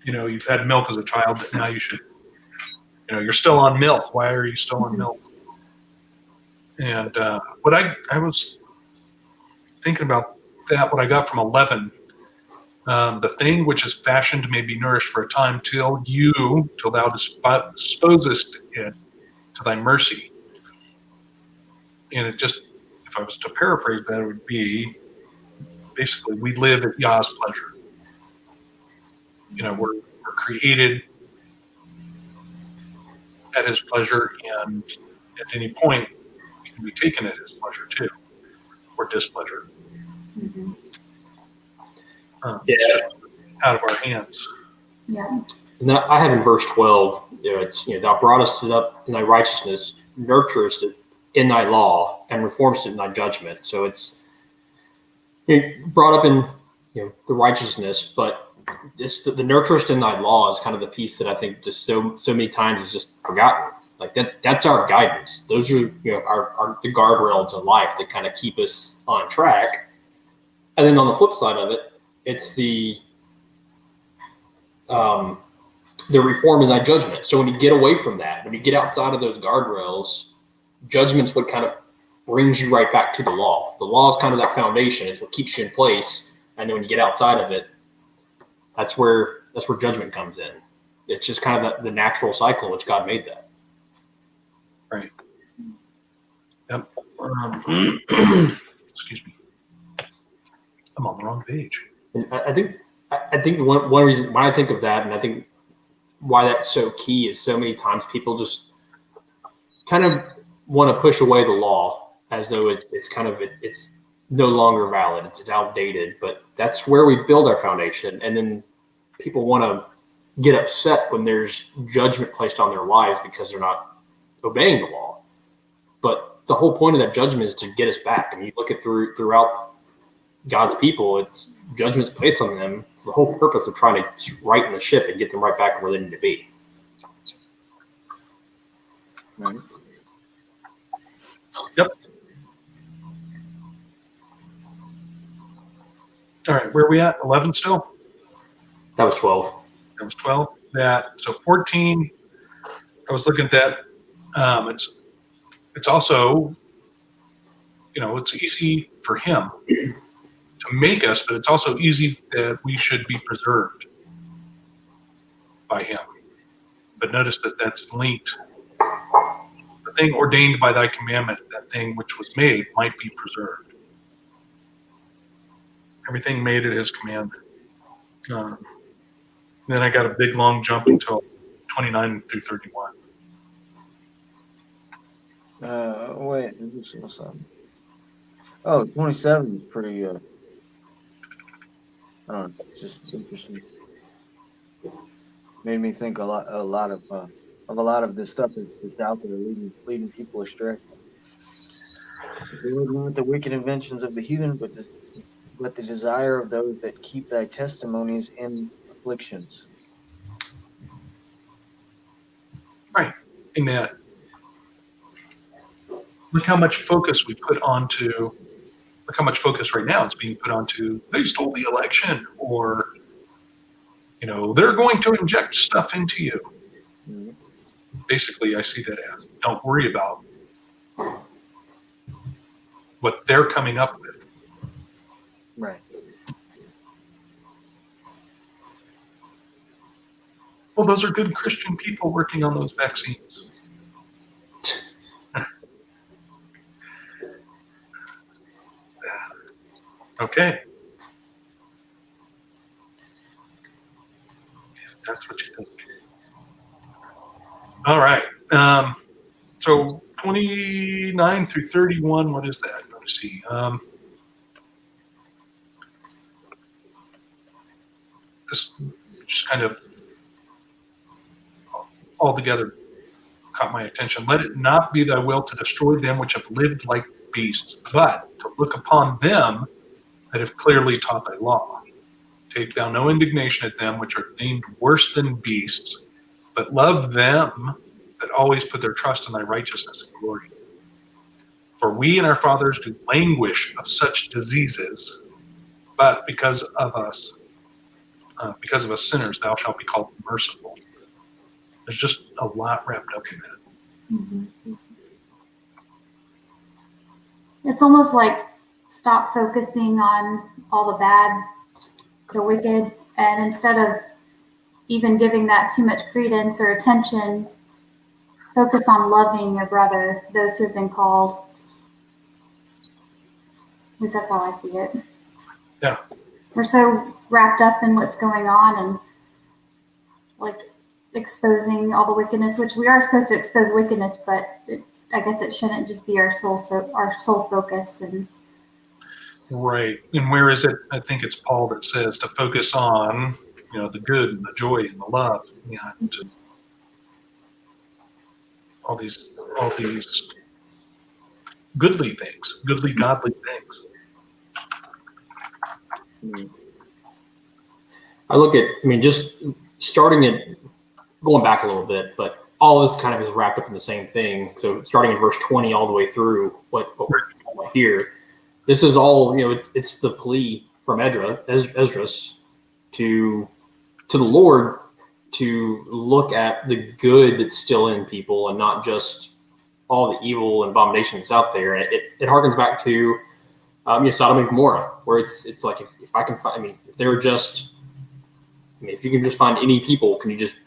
you've had milk as a child, but now you should, you're still on milk. Why are you still on milk? And what I was thinking about that, what I got from 11, the thing which is fashioned may be nourished for a time till thou disposest it to thy mercy. And it just, if I was to paraphrase that, it would be basically, we live at Yah's pleasure. We're created at his pleasure, and at any point, we can be taken at his pleasure too, or displeasure. mm-hmm. It's just out of our hands. Yeah. And that, I have in verse 12, it's, thou broughtest it up in thy righteousness, nurturest it in thy law, and reformest it in thy judgment. So it's brought up in the righteousness, but the nurturest in thy law is kind of the piece that I think just so many times is just forgotten. Like that's our guidance. Those are our the guardrails in life that kind of keep us on track. And then on the flip side of it, it's the reform in thy judgment. So when you get away from that, when you get outside of those guardrails, judgment's what kind of brings you right back to the law. The law is kind of that foundation. It's what keeps you in place. And then when you get outside of it, that's where judgment comes in. It's just kind of the natural cycle in which God made that. Right. Yep. Excuse me. I'm on the wrong page. And I think one reason why I think of that, and I think why that's so key, is so many times people just kind of want to push away the law as though it's no longer valid, it's outdated. But that's where we build our foundation, and then people want to get upset when there's judgment placed on their lives because they're not obeying the law. But the whole point of that judgment is to get us back. I mean, you look at throughout God's people, it's judgment's placed on them. It's the whole purpose of trying to righten the ship and get them right back where they need to be. Right. Yep. All right, where are we at? 11 still? That was 12. That was 12. So 14, I was looking at that. It's also, it's easy for him to make us, but it's also easy that we should be preserved by him. But notice that that's linked. The thing ordained by thy commandment, that thing which was made, might be preserved. Everything made at his commandment. Then I got a big long jump until 29 through 31. Wait, I just saw something. Oh, 27 is pretty, I don't know, it's just interesting. Made me think a lot of this stuff that's out there leading people astray. They would not the wicked inventions of the heathen, but the desire of those that keep thy testimonies in afflictions. Right. Amen. Look how much focus right now is being put onto, they stole the election, or, they're going to inject stuff into you. Mm-hmm. Basically, I see that as, don't worry about what they're coming up with. Right. Well, those are good Christian people working on those vaccines. Okay. If that's what you think. All right. So 29 through 31, what is that? Let me see. This just kind of altogether caught my attention. Let it not be thy will to destroy them which have lived like beasts, but to look upon them that have clearly taught thy law. Take thou no indignation at them which are deemed worse than beasts, but love them that always put their trust in thy righteousness and glory. For we and our fathers do languish of such diseases, but because of us sinners, thou shalt be called merciful. There's just a lot wrapped up in that. Mm-hmm. It's almost like stop focusing on all the bad, the wicked, and instead of even giving that too much credence or attention, focus on loving your brother, those who have been called. At least that's how I see it. Yeah. We're so wrapped up in what's going on and like exposing all the wickedness, which we are supposed to expose wickedness, but I guess it shouldn't just be our sole focus. And Right. And where is it? I think it's Paul that says to focus on, the good and the joy and the love, and all these goodly things, goodly, godly things. I look at, just starting at, going back a little bit, but all this kind of is wrapped up in the same thing. So starting in verse 20 all the way through what we're talking about here, this is all, it's the plea from Esdras to the Lord to look at the good that's still in people and not just all the evil and abomination that's out there. And it harkens back to Sodom and Gomorrah, where it's like if I can find, if they're just, if you can just find any people, can you just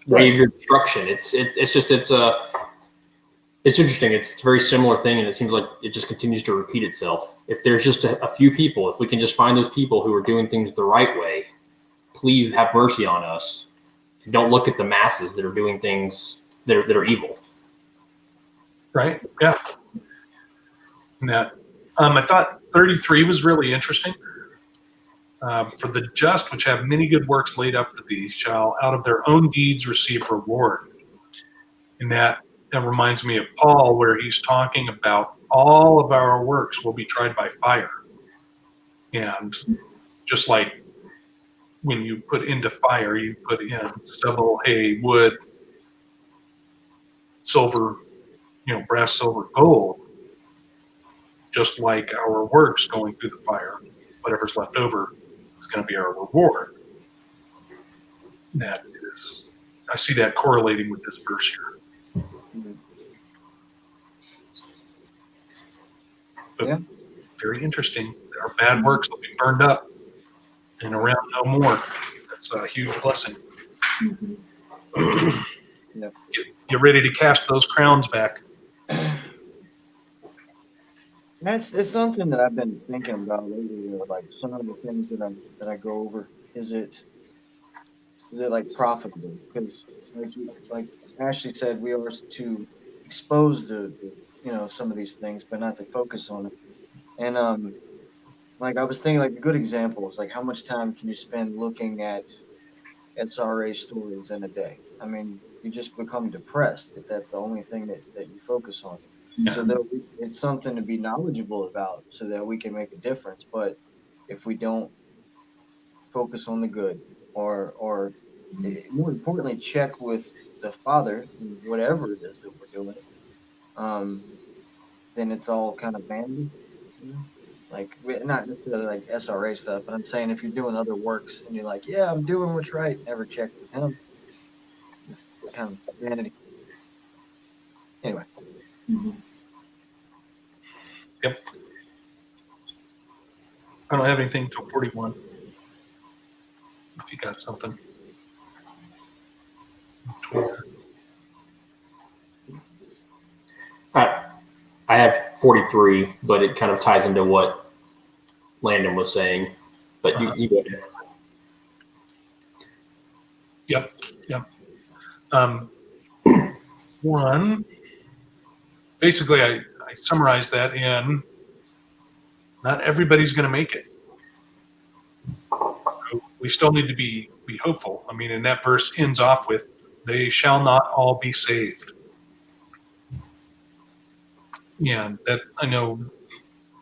wave your destruction? It's interesting. It's a very similar thing, and it seems like it just continues to repeat itself. If there's just a few people, if we can just find those people who are doing things the right way, please have mercy on us. Don't look at the masses that are doing things that are evil. Right? Yeah. And I thought 33 was really interesting. For the just, which have many good works laid up for thee, shall out of their own deeds receive reward. And that reminds me of Paul, where he's talking about all of our works will be tried by fire. And just like when you put into fire, you put in stubble, hay, wood, silver, brass, silver, gold. Just like our works going through the fire, whatever's left over is going to be our reward. I see that correlating with this verse here. But Yeah. Very interesting. Our bad works will be burned up and around no more. That's a huge blessing. mm-hmm. Yep. Get ready to cast those crowns back. It's something that I've been thinking about lately. Like some of the things that I go over. Is it like profitable? Because like Ashley said, we are to expose the some of these things, but not to focus on it. And like I was thinking, like a good example is like how much time can you spend looking at SRA stories in a day? You just become depressed if that's the only thing that you focus on. Yeah. So that it's something to be knowledgeable about, so that we can make a difference. But if we don't focus on the good, or more importantly, check with the Father, whatever it is that we're doing, then it's all kind of vanity. Like, not necessarily like SRA stuff, but I'm saying if you're doing other works and you're like, yeah, I'm doing what's right, never check with Him, it's kind of vanity. Anyway. Mm-hmm. Yep. I don't have anything till 41. If you got something. I have 43, but it kind of ties into what Landon was saying. But you go ahead. Yep. One, basically, I summarized that in not everybody's going to make it. We still need to be hopeful. And that verse ends off with, they shall not all be saved. Yeah, that I know,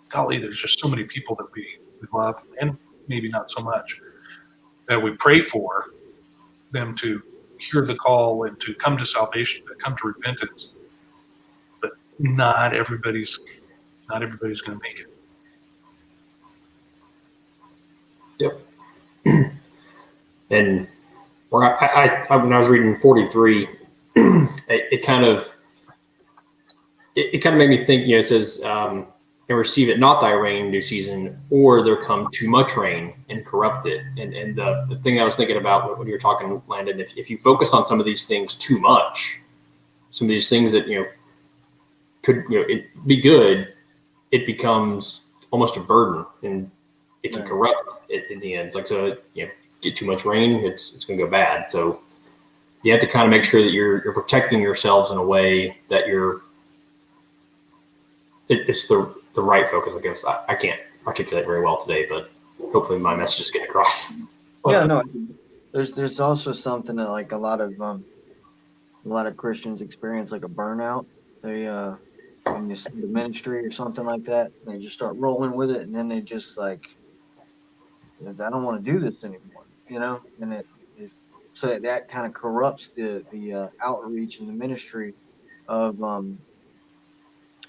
golly, there's just so many people that we love, and maybe not so much, that we pray for them to hear the call and to come to salvation, to come to repentance. not everybody's going to make it. Yep. And where I when I was reading 43, it kind of made me think. It says, "And receive it not thy rain in due season, or there come too much rain and corrupt it." And the thing I was thinking about when you were talking, Landon, if you focus on some of these things too much, some of these things that could it be good, it becomes almost a burden, and it can corrupt it in the end. It's like, so get too much rain, it's going to go bad. So you have to kind of make sure that you're protecting yourselves in a way that it's the right focus. I guess I can't articulate very well today, but hopefully my message is getting across. Yeah, no. There's also something that like a lot of Christians experience, like a burnout. They when you see the ministry or something like that, they just start rolling with it, and then they just like, I don't want to do this anymore, and so that kind of corrupts the outreach and the ministry of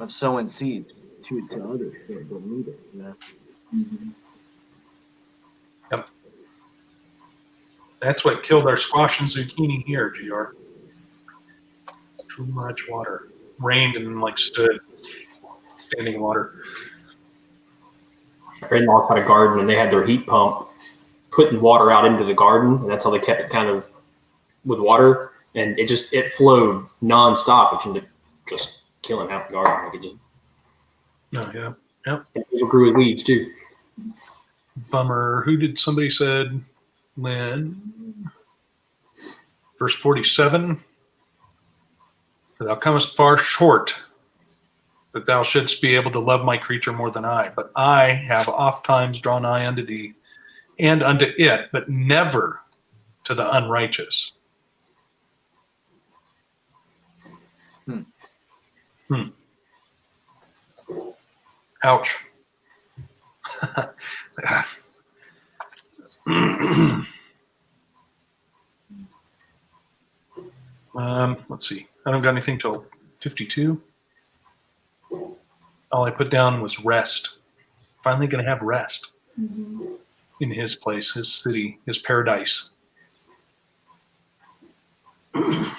sowing seeds to others that need it, Mm-hmm. Yep. That's what killed our squash and zucchini here, GR. Too much water. Rained and stood standing water. Our in-laws had a garden, and they had their heat pump putting water out into the garden, and that's how they kept it kind of with water, and it flowed nonstop, which ended up just killing half the garden. Like it just. Oh yeah. Yep. It grew with weeds too. Bummer. Somebody said, Lynn, verse 47, for thou comest far short, that thou shouldst be able to love my creature more than I. But I have oft times drawn nigh unto thee, and unto it, but never to the unrighteous. Ouch. Let's see. I don't got anything till 52. All I put down was rest. Finally going to have rest in his place, his city, his paradise. I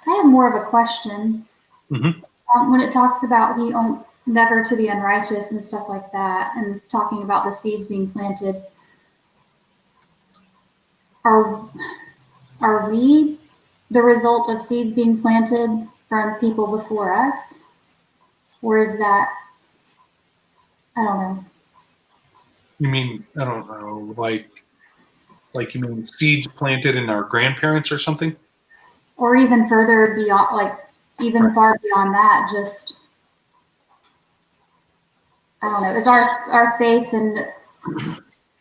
have more of a question. Mm-hmm. When it talks about never to the unrighteous and stuff like that, and talking about the seeds being planted, are we the result of seeds being planted from people before us? Or is that, I don't know. You mean, I don't know, like you mean seeds planted in our grandparents or something? Or even further beyond, far beyond that, just, I don't know. Is our faith and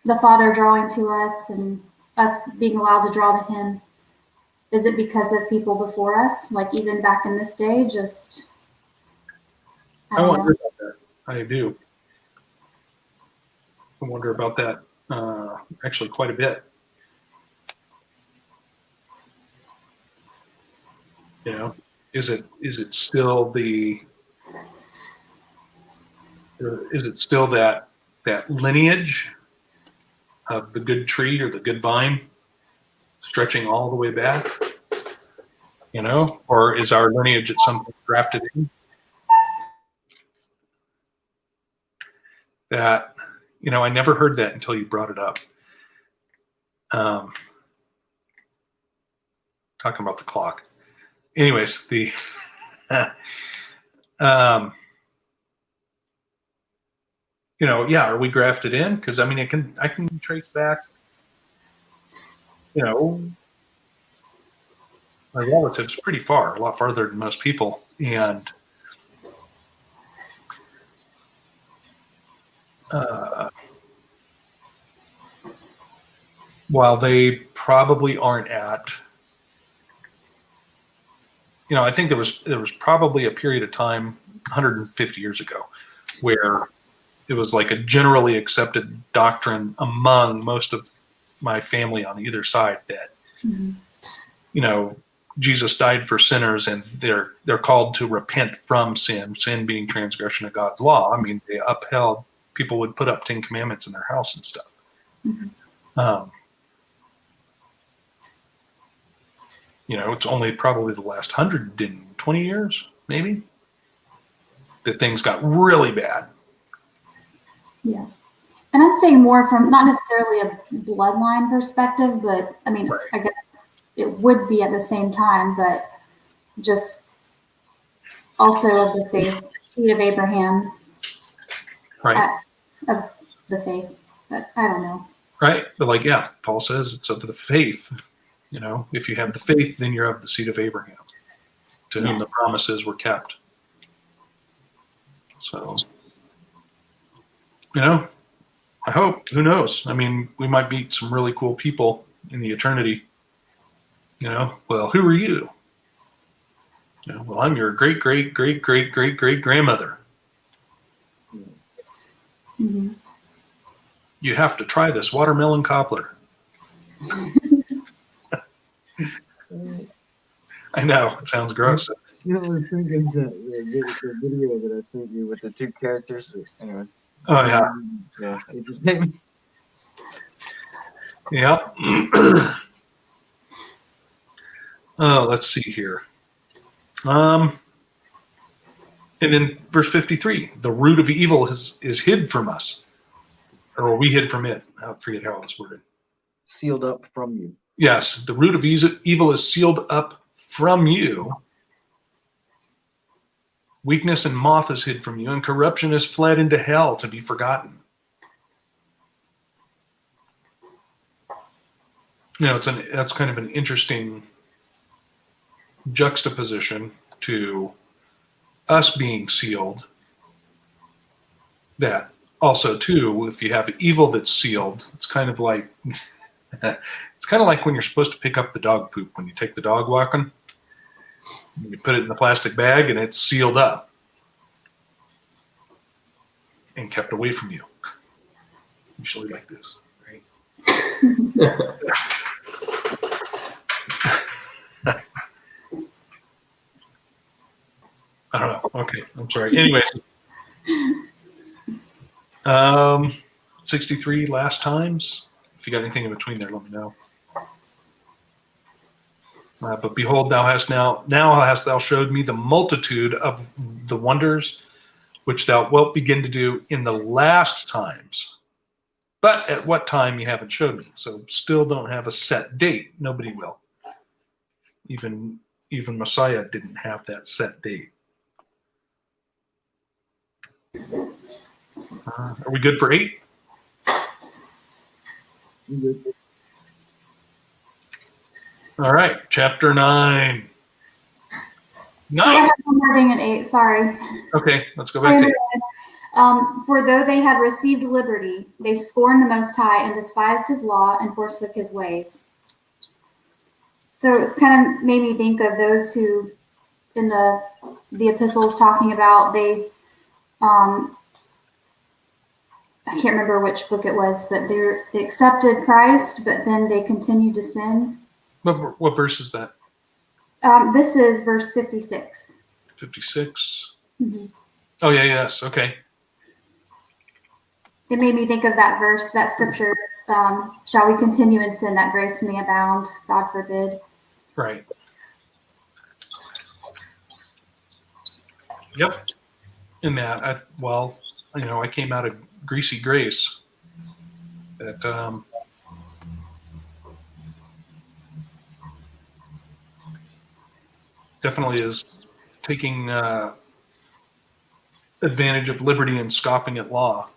the Father drawing to us and us being allowed to draw to him, is it because of people before us? Like even back in this day, just, I wonder about that. I do. I wonder about that actually quite a bit. Is it still that lineage of the good tree or the good vine stretching all the way back? Or is our lineage at some point grafted in? That, I never heard that until you brought it up. Talking about the clock. Anyways, are we grafted in? Because I can trace back, my relatives pretty far, a lot farther than most people, and while they probably aren't at, I think there was probably a period of time 150 years ago where it was like a generally accepted doctrine among most of my family on either side that, Jesus died for sinners, and they're called to repent from sin being transgression of God's law. I mean, they upheld, people would put up 10 commandments in their house and stuff. It's only probably the last 120 years, maybe, that things got really bad. Yeah. And I'm saying more from not necessarily a bloodline perspective, but I mean, Right. I guess it would be at the same time, but just also of the faith, seed of Abraham, Right. of the faith. But I don't know. Right. But Paul says it's of the faith. If you have the faith, then you're of the seed of Abraham, to whom the promises were kept. So, I hope, who knows? I mean, we might meet some really cool people in the eternity. Well, who are you? Well, I'm your great, great, great, great, great, great grandmother. Mm-hmm. You have to try this watermelon cobbler. I know, it sounds gross. I was thinking the video that I sent you with the two characters. Anyway. Oh, yeah. Yeah. It just made me. Yeah. Let's see here. And then verse 53, the root of evil is hid from us. Or we hid from it. I forget how it was worded. Sealed up from you. Yes, the root of evil is sealed up from you. Weakness and moth is hid from you, and corruption is fled into hell to be forgotten. That's kind of an interesting juxtaposition to us being sealed. That also, too, if you have evil that's sealed, it's kind of like when you're supposed to pick up the dog poop when you take the dog walking. You put it in the plastic bag and it's sealed up and kept away from you. Usually like this, right? I don't know. Okay, I'm sorry. Anyways, 63 last times. If you got anything in between there, let me know. But behold, now hast thou showed me the multitude of the wonders which thou wilt begin to do in the last times. But at what time you haven't showed me. So still don't have a set date. Nobody will. Even Messiah didn't have that set date. Are we good for 8? All right, chapter 9. I have one more thing in 8, sorry. Okay, let's go back to 8. For though they had received liberty, they scorned the Most High and despised his law and forsook his ways. So it's kind of made me think of those who, in the epistles talking about, they, I can't remember which book it was, but they accepted Christ, but then they continued to sin. What verse is that? This is verse 56. 56. Mm-hmm. Oh, yeah, yes, okay. It made me think of that verse, that scripture, shall we continue in sin that grace may abound? God forbid. Right. Yep. In that, I came out of greasy grace. That definitely is taking advantage of liberty and scoffing at law.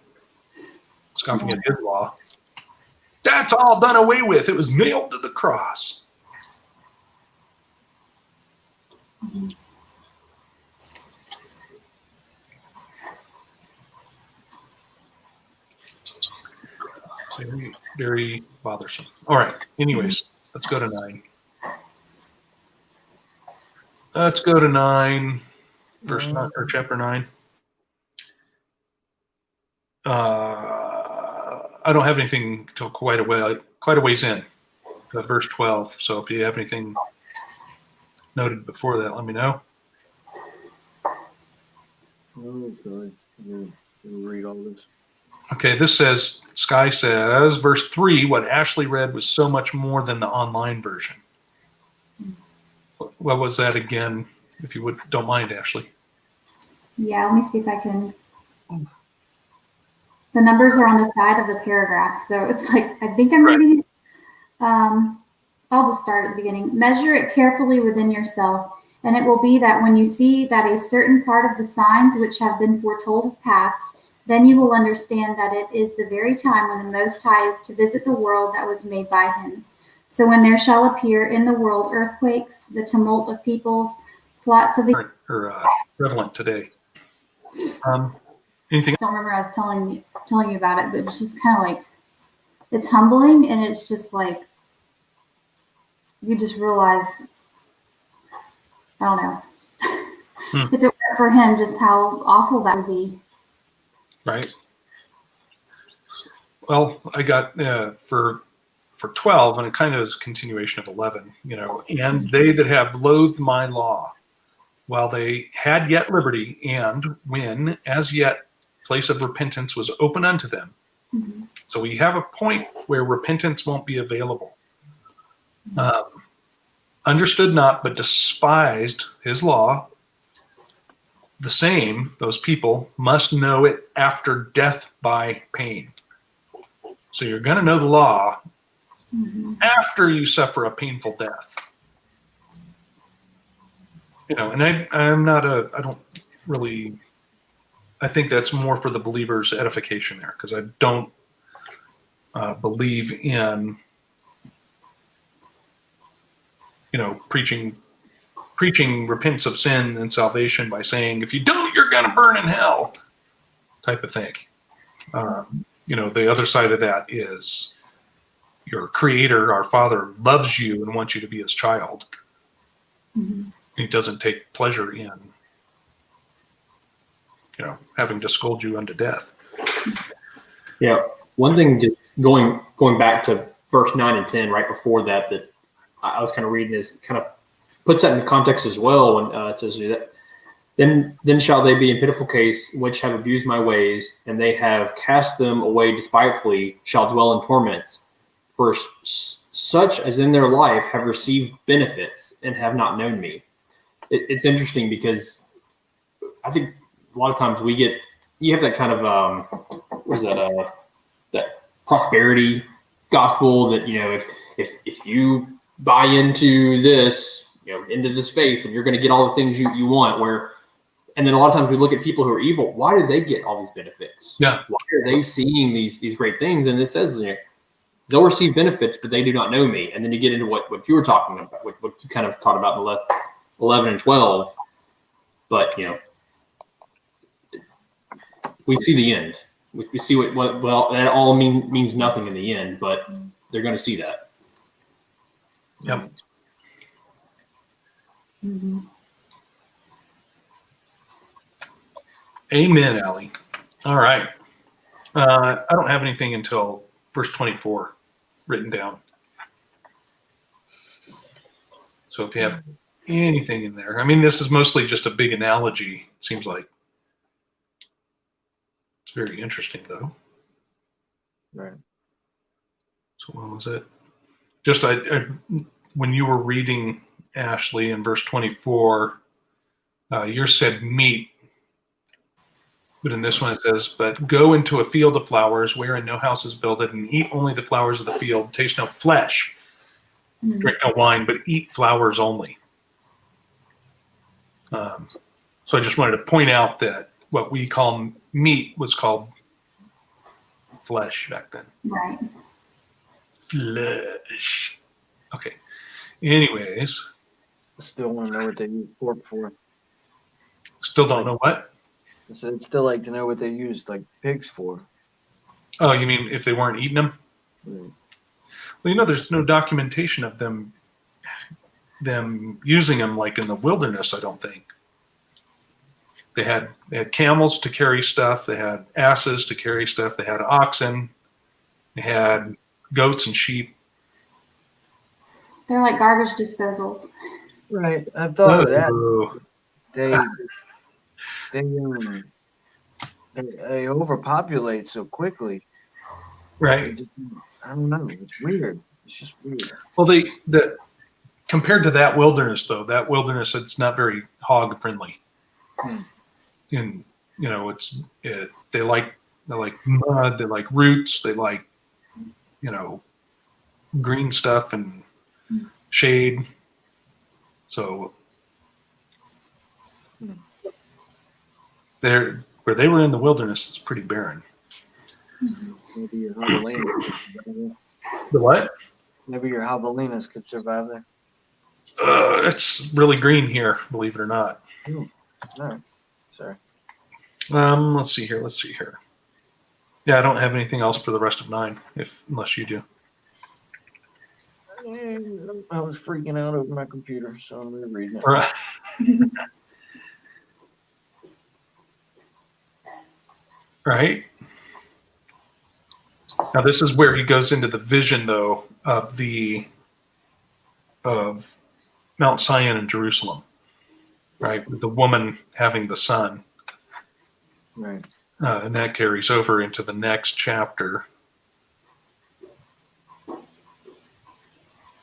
Scoffing at his law. That's all done away with. It was nailed to the cross. Mm-hmm. Very, very bothersome. All right. Anyways, let's go to 9. Let's go to 9, verse 9, or chapter 9. I don't have anything till quite a ways in, verse 12. So if you have anything noted before that, let me know. Oh, God. I'm gonna read all this. Okay, this says, Sky says, verse 3, what Ashley read was so much more than the online version. What was that again, if you don't mind, Ashley? Yeah, let me see if I can. The numbers are on the side of the paragraph, so it's like, I think I'm Right. reading it. I'll just start at the beginning. Measure it carefully within yourself, and it will be that when you see that a certain part of the signs which have been foretold have passed, then you will understand that it is the very time when the Most High is to visit the world that was made by him. So when there shall appear in the world earthquakes, the tumult of peoples, plots of the... Prevalent today. Anything? I don't remember I was telling you about it, but it's just kind of like, it's humbling, and it's just like, you just realize, I don't know, if it weren't for him, just how awful that would be. Right. Well, I got for 12, and it kind of is a continuation of 11, and they that have loathed my law, while they had yet liberty, and when as yet place of repentance was open unto them. Mm-hmm. So we have a point where repentance won't be available. Understood not, but despised his law. The same, those people, must know it after death by pain. So you're going to know the law after you suffer a painful death. And I don't really, I think that's more for the believer's edification there, because I don't believe in, preaching repentance of sin and salvation by saying, if you don't, you're going to burn in hell, type of thing. The other side of that is your Creator, our Father, loves you and wants you to be his child. Mm-hmm. He doesn't take pleasure in, having to scold you unto death. Yeah. One thing, just going back to verse 9 and 10, right before that I was kind of reading, is kind of puts that in context as well. When it says that, then shall they be in pitiful case, which have abused my ways, and they have cast them away despitefully, shall dwell in torments. For such as in their life have received benefits and have not known me. It's interesting because I think a lot of times you have that kind of that prosperity gospel that, if you buy into this, into this faith, and you're going to get all the things you want. And then a lot of times we look at people who are evil. Why do they get all these benefits? Yeah. Why are they seeing these great things? And it says, they'll receive benefits, but they do not know me. And then you get into what you were talking about, what you kind of taught about in the 11 and 12. But, we see the end. We see well, that all means nothing in the end, but they're going to see that. Yep. Mm-hmm. Amen, Allie. All right. I don't have anything until verse 24 written down. So if you have anything in there, this is mostly just a big analogy, it seems like. It's very interesting, though. Right. So what was it? Just when you were reading, Ashley, in verse 24, yours said meat. But in this one it says, but go into a field of flowers wherein no house is builded, and eat only the flowers of the field. Taste no flesh, drink no wine, but eat flowers only. So I just wanted to point out that what we call meat was called flesh back then. Right. Flesh. Okay. Anyways. Still want to know what they use pork for. Still don't know what? So I'd still like to know what they used like pigs for. Oh, you mean if they weren't eating them? Right. Well, there's no documentation of them using them like in the wilderness, I don't think. They had camels to carry stuff. They had asses to carry stuff. They had oxen. They had goats and sheep. They're like garbage disposals. Right. I thought of that. Oh, They they they overpopulate so quickly. They right. just, I don't know. It's weird. It's just weird. Well, compared to that wilderness, though, that wilderness, it's not very hog friendly. And they like mud, they like roots, they like green stuff and shade. So where they were in the wilderness, it's pretty barren. Maybe your javelinas could survive there. The what? Maybe your javelinas could survive there. It's really green here, believe it or not. All right. Sorry. Let's see here. Yeah, I don't have anything else for the rest of 9, unless you do. I was freaking out over my computer, so I'm rereading it. All right. Right. Now this is where he goes into the vision, though, of Mount Zion and Jerusalem, right? With the woman having the son, Right. and that carries over into the next chapter.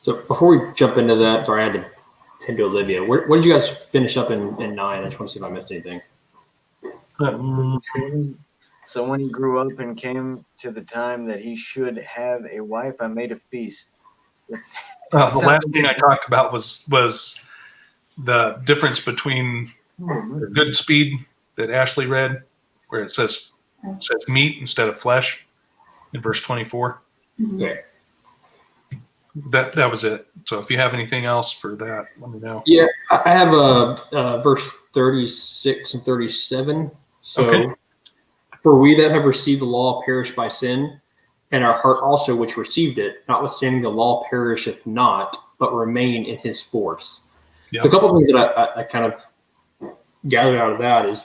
So before we jump into that, sorry, I had to tend to Olivia. Where did you guys finish up in 9? I just want to see if I missed anything. So when he grew up and came to the time that he should have a wife, I made a feast. The last thing I talked about was the difference between the good speed that Ashley read, where it says meat instead of flesh in verse 24. Okay. That was it. So if you have anything else for that, let me know. Yeah, I have verse 36 and 37. So, Okay. For we that have received the law perish by sin, and our heart also which received it, notwithstanding the law perisheth not, but remain in his force. Yep. So a couple of things that I kind of gathered out of that is,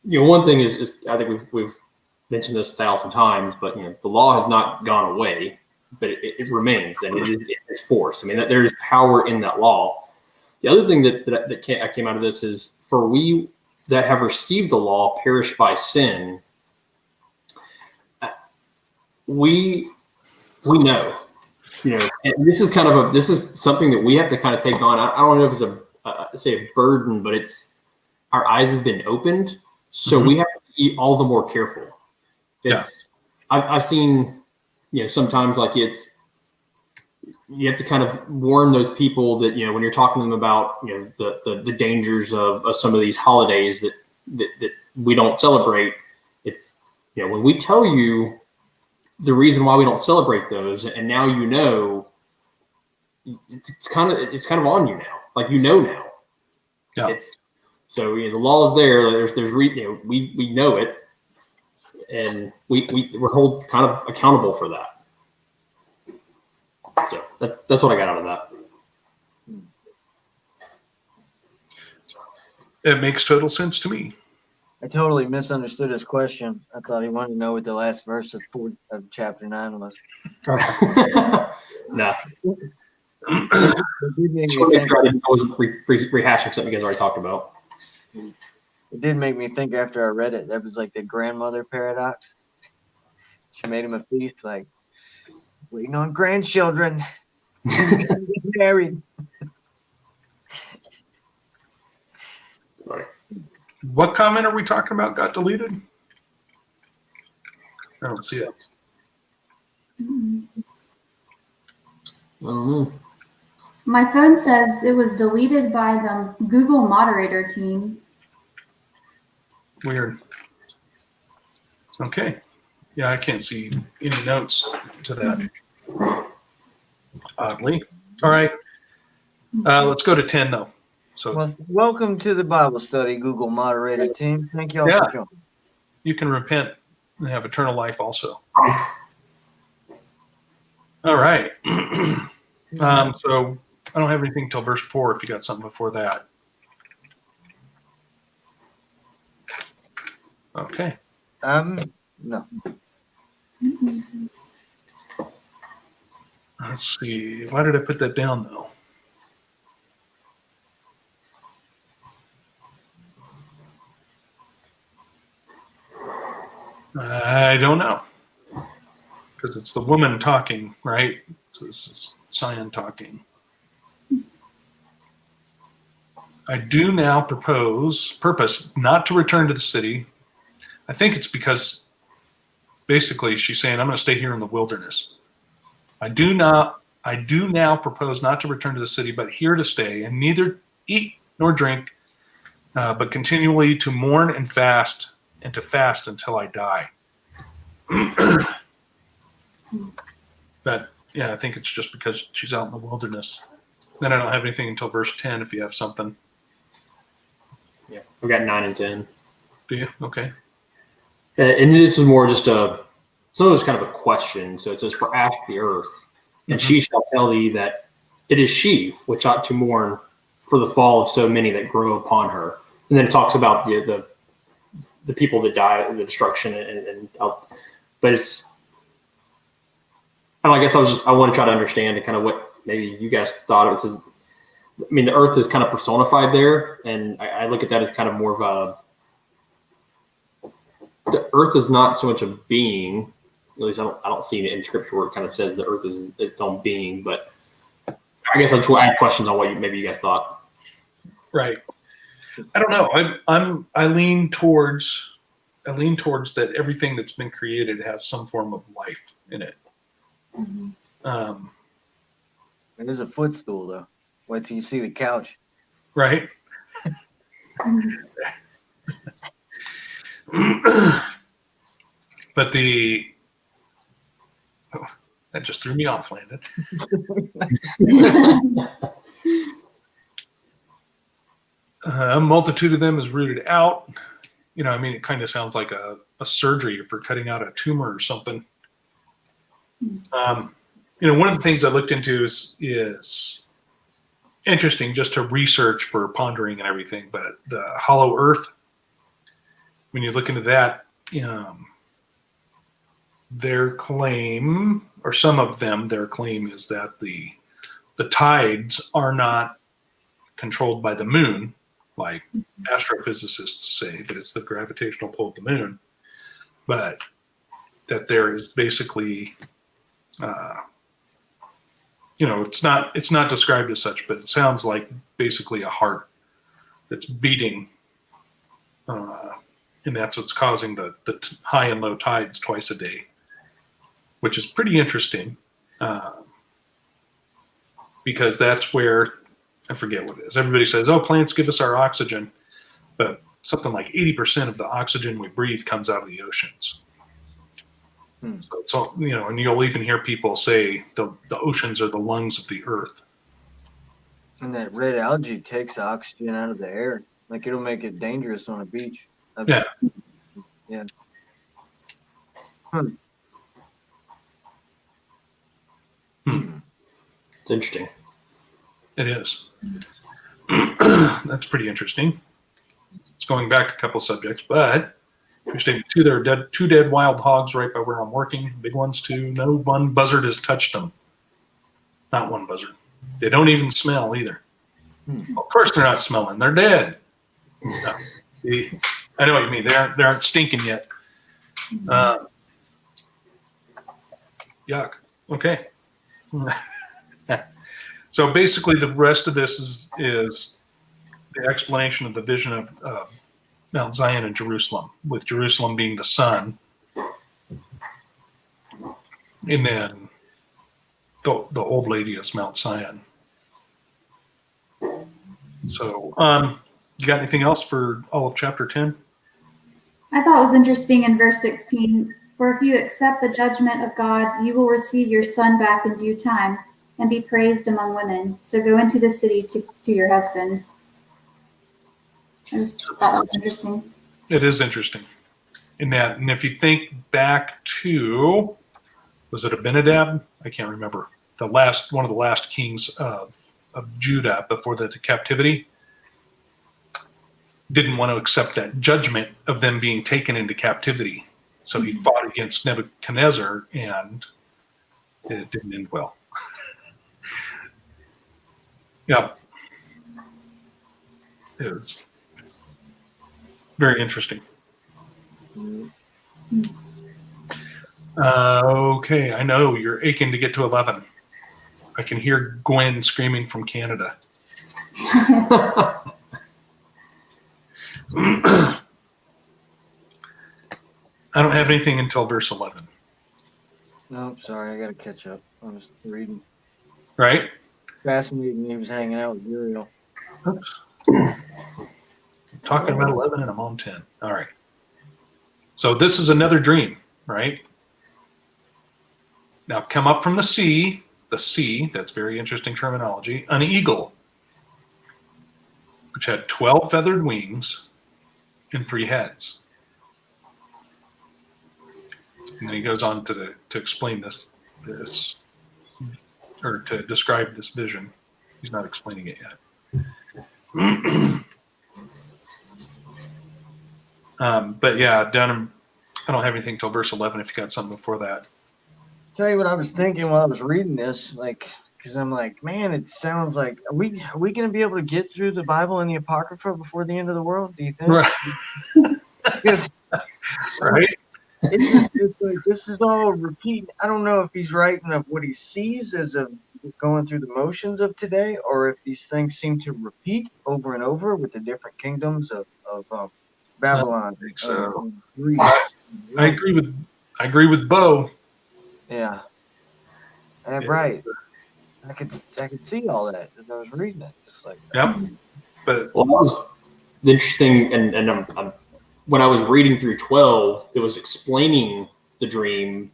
one thing is I think we've mentioned this 1,000 times, but the law has not gone away, but it remains, and it is in its force. I mean, there is power in that law. The other thing that came out of this is, for we that have received the law perish by sin. We know, and this is something that we have to kind of take on. I don't know if it's a burden, but it's our eyes have been opened, so we have to be all the more careful. I've seen, sometimes like you have to kind of warn those people that when you're talking to them about the dangers of some of these holidays that we don't celebrate. It's when we tell you the reason why we don't celebrate those, and now it's kind of on you now. Like now. Yeah. So the law is there. We know it, and we're held kind of accountable for that. So that's what I got out of that. It makes total sense to me. I totally misunderstood his question. I thought he wanted to know what the last verse of chapter 9 was. No. It I wasn't rehashing something you guys already talked about. did make me think after I read it. That was like the grandmother paradox. She made him a feast, like waiting on grandchildren. Get married. Right. What comment are we talking about got deleted? I don't see it. My phone says it was deleted by the Google moderator team. Weird. Okay. Yeah, I can't see any notes to that. Oddly. All right. Let's go to 10 though. So Well, welcome to the Bible study, Google moderator team. Thank you all for joining. you can repent and have eternal life also. All right. So I don't have anything till verse 4 if you got something before that. Okay. No. Let's see. Why did I put that down though? don't know. Because it's the woman talking, right? So this is Sion talking. I do now purpose not to return to the city. I think it's because basically she's saying, I'm going to stay here in the wilderness. I do now propose not to return to the city, but here to stay, and neither eat nor drink, but continually to mourn and fast, and to fast until I die. But yeah, I think it's just because she's out in the wilderness. Then I don't have anything until verse 10 if you have something. Yeah, we got 9 and 10. Do you? Okay. And this is more just so it's kind of a question. So it says, "For ask the earth, and she shall tell thee that it is she which ought to mourn for the fall of so many that grow upon her." And then it talks about the people that die, the destruction, but it's. I guess I want to try to understand and kind of what maybe you guys thought. It says, I mean, the earth is kind of personified there, and I look at that as kind of more of the earth is not so much a being. At least I don't see it in scripture where it kind of says the earth is its own being. But I guess I just want to add questions on what maybe you guys thought. Right. I don't know. I lean towards that everything that's been created has some form of life in it. Mm-hmm. It is a footstool, though. Wait till you see the couch. Right. But that just threw me off, Landon. A multitude of them is rooted out. I mean, it kind of sounds like a surgery for cutting out a tumor or something. One of the things I looked into is interesting just to research for pondering and everything, but the hollow earth, when you look into that, their claim, or some of them, their claim is that the tides are not controlled by the moon, like astrophysicists say, that it's the gravitational pull of the moon, but that there is basically, it's not described as such, but it sounds like basically a heart that's beating, and that's what's causing the high and low tides twice a day, which is pretty interesting, because that's where, I forget what it is. Everybody says, oh, plants give us our oxygen, but something like 80% of the oxygen we breathe comes out of the oceans. So it's all, and you'll even hear people say the oceans are the lungs of the earth. And that red algae takes the oxygen out of the air. Like, it'll make it dangerous on a beach. Yeah. Yeah. It's interesting. It is. That's pretty interesting. It's going back a couple subjects, but interesting. Two dead wild hogs right by where I'm working. Big ones too. No one buzzard has touched them. Not one buzzard. They don't even smell either. Of course they're not smelling. They're dead. No. I know what you mean. They aren't stinking yet. Yuck. Okay. So basically, the rest of this is the explanation of the vision of Mount Zion and Jerusalem, with Jerusalem being the sun, and then the old lady is Mount Zion. So, you got anything else for all of chapter 10? I thought it was interesting in verse 16, for if you accept the judgment of God, you will receive your son back in due time and be praised among women. So go into the city to your husband. I just thought that was interesting. It is interesting in that, and if you think back to, was it Abinadab? I can't remember. One of the last kings of Judah before the captivity didn't want to accept that judgment of them being taken into captivity. So he fought against Nebuchadnezzar, and it didn't end well. Yeah. It was very interesting. Okay, I know you're aching to get to 11. I can hear Gwen screaming from Canada. I don't have anything until verse 11. No, sorry, I gotta catch up. I was reading. Right? Fascinating. He was hanging out with Uriel. Oops. Talking about 11 and I'm on 10. All right. So this is another dream, right? Now come up from the sea, that's very interesting terminology, an eagle, which had 12 feathered wings and 3 heads. And then he goes on to explain this, or to describe this vision. He's not explaining it yet. But yeah, Dunham, I don't have anything till verse 11 if you got something before that. Tell you what I was thinking while I was reading this, because I'm like, man, it sounds like are we going to be able to get through the Bible and the Apocrypha before the end of the world? Do you think? Right. Because Right? it's like this is all repeat. I don't know if he's writing of what he sees as of going through the motions of today, or if these things seem to repeat over and over with the different kingdoms of Babylon, I think so. Greece. I agree with Bo. Yeah. Right. I could see all that as I was reading it. Just like Yep. But Well, that was the interesting, and when I was reading through 12, it was explaining the dream.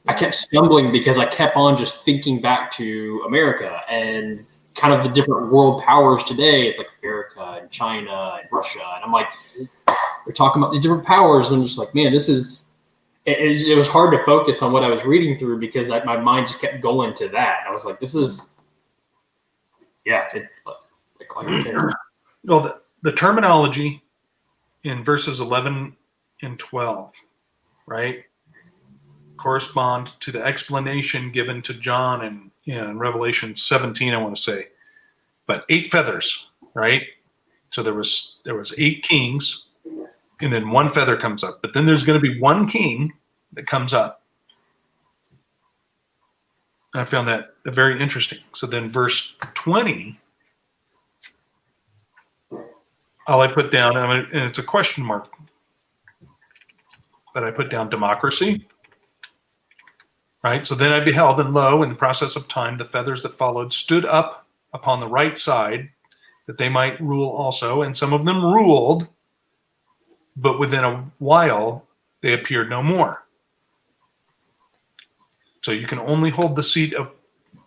I kept stumbling because I kept on just thinking back to America and kind of the different world powers today. It's like America and China and Russia, and I'm like, they're talking about the different powers, and I'm just like, man, this is. It was hard to focus on what I was reading through because my mind just kept going to that. I was like, this is, yeah. well, the terminology in verses 11 and 12, right, correspond to the explanation given to John in Revelation 17, I want to say. But 8 feathers, right? So there was 8 kings. And then 1 feather comes up. But then there's going to be 1 king that comes up. And I found that very interesting. So then verse 20, all I put down, and it's a question mark, but I put down democracy. Right? So then I beheld, and lo, in the process of time, the feathers that followed stood up upon the right side, that they might rule also. And some of them ruled, but within a while they appeared no more. So you can only hold the seat of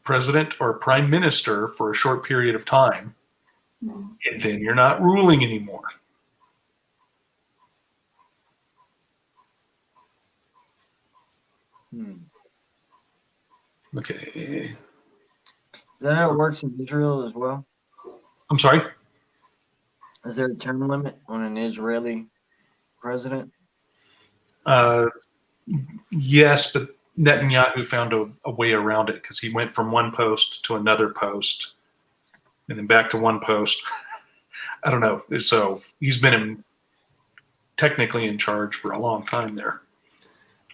president or prime minister for a short period of time, and then you're not ruling anymore. Okay. Is that how it works in Israel as well? I'm sorry? Is there a term limit on an Israeli president? Yes, but Netanyahu found a way around it because he went from one post to another post and then back to one post. I don't know. So he's been technically in charge for a long time there.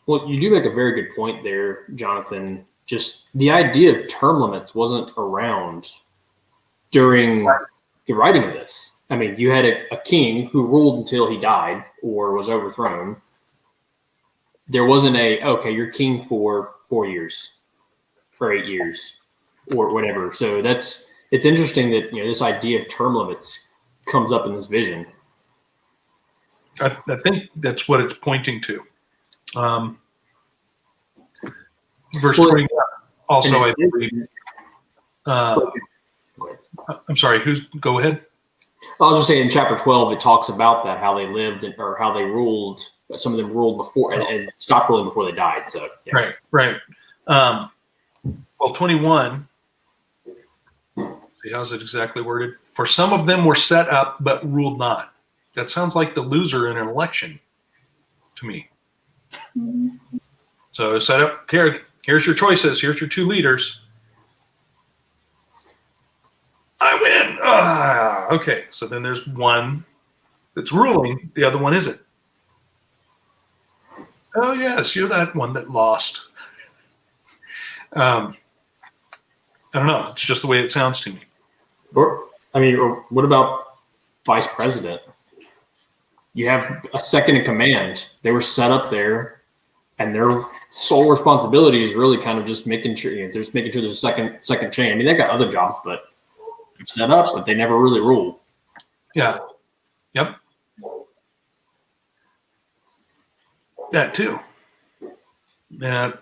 Well, you do make a very good point there, Jonathan. Just the idea of term limits wasn't around during the writing of this. I mean, you had a king who ruled until he died or was overthrown. There wasn't okay, you're king for 4 years or 8 years or whatever. So it's interesting that, this idea of term limits comes up in this vision. I think that's what it's pointing to. Verse 21 also, I believe. I'm sorry, go ahead. I was just saying in chapter 12, it talks about that, how they lived or how they ruled. Some of them ruled before and stopped ruling before they died. So yeah. Right. Well, 21. See, how's it exactly worded? For some of them were set up but ruled not. That sounds like the loser in an election to me. So set up. Here's your choices. Here's your 2 leaders. I win. Okay. So then there's one that's ruling. The other one isn't. Oh, yes, you're that one that lost. I don't know. It's just the way it sounds to me. Or what about vice president? You have a second in command. They were set up there, and their sole responsibility is really kind of just making sure there's a second chain. I mean, they've got other jobs, but they're set up, but they never really rule. Yeah. Yep. That too. And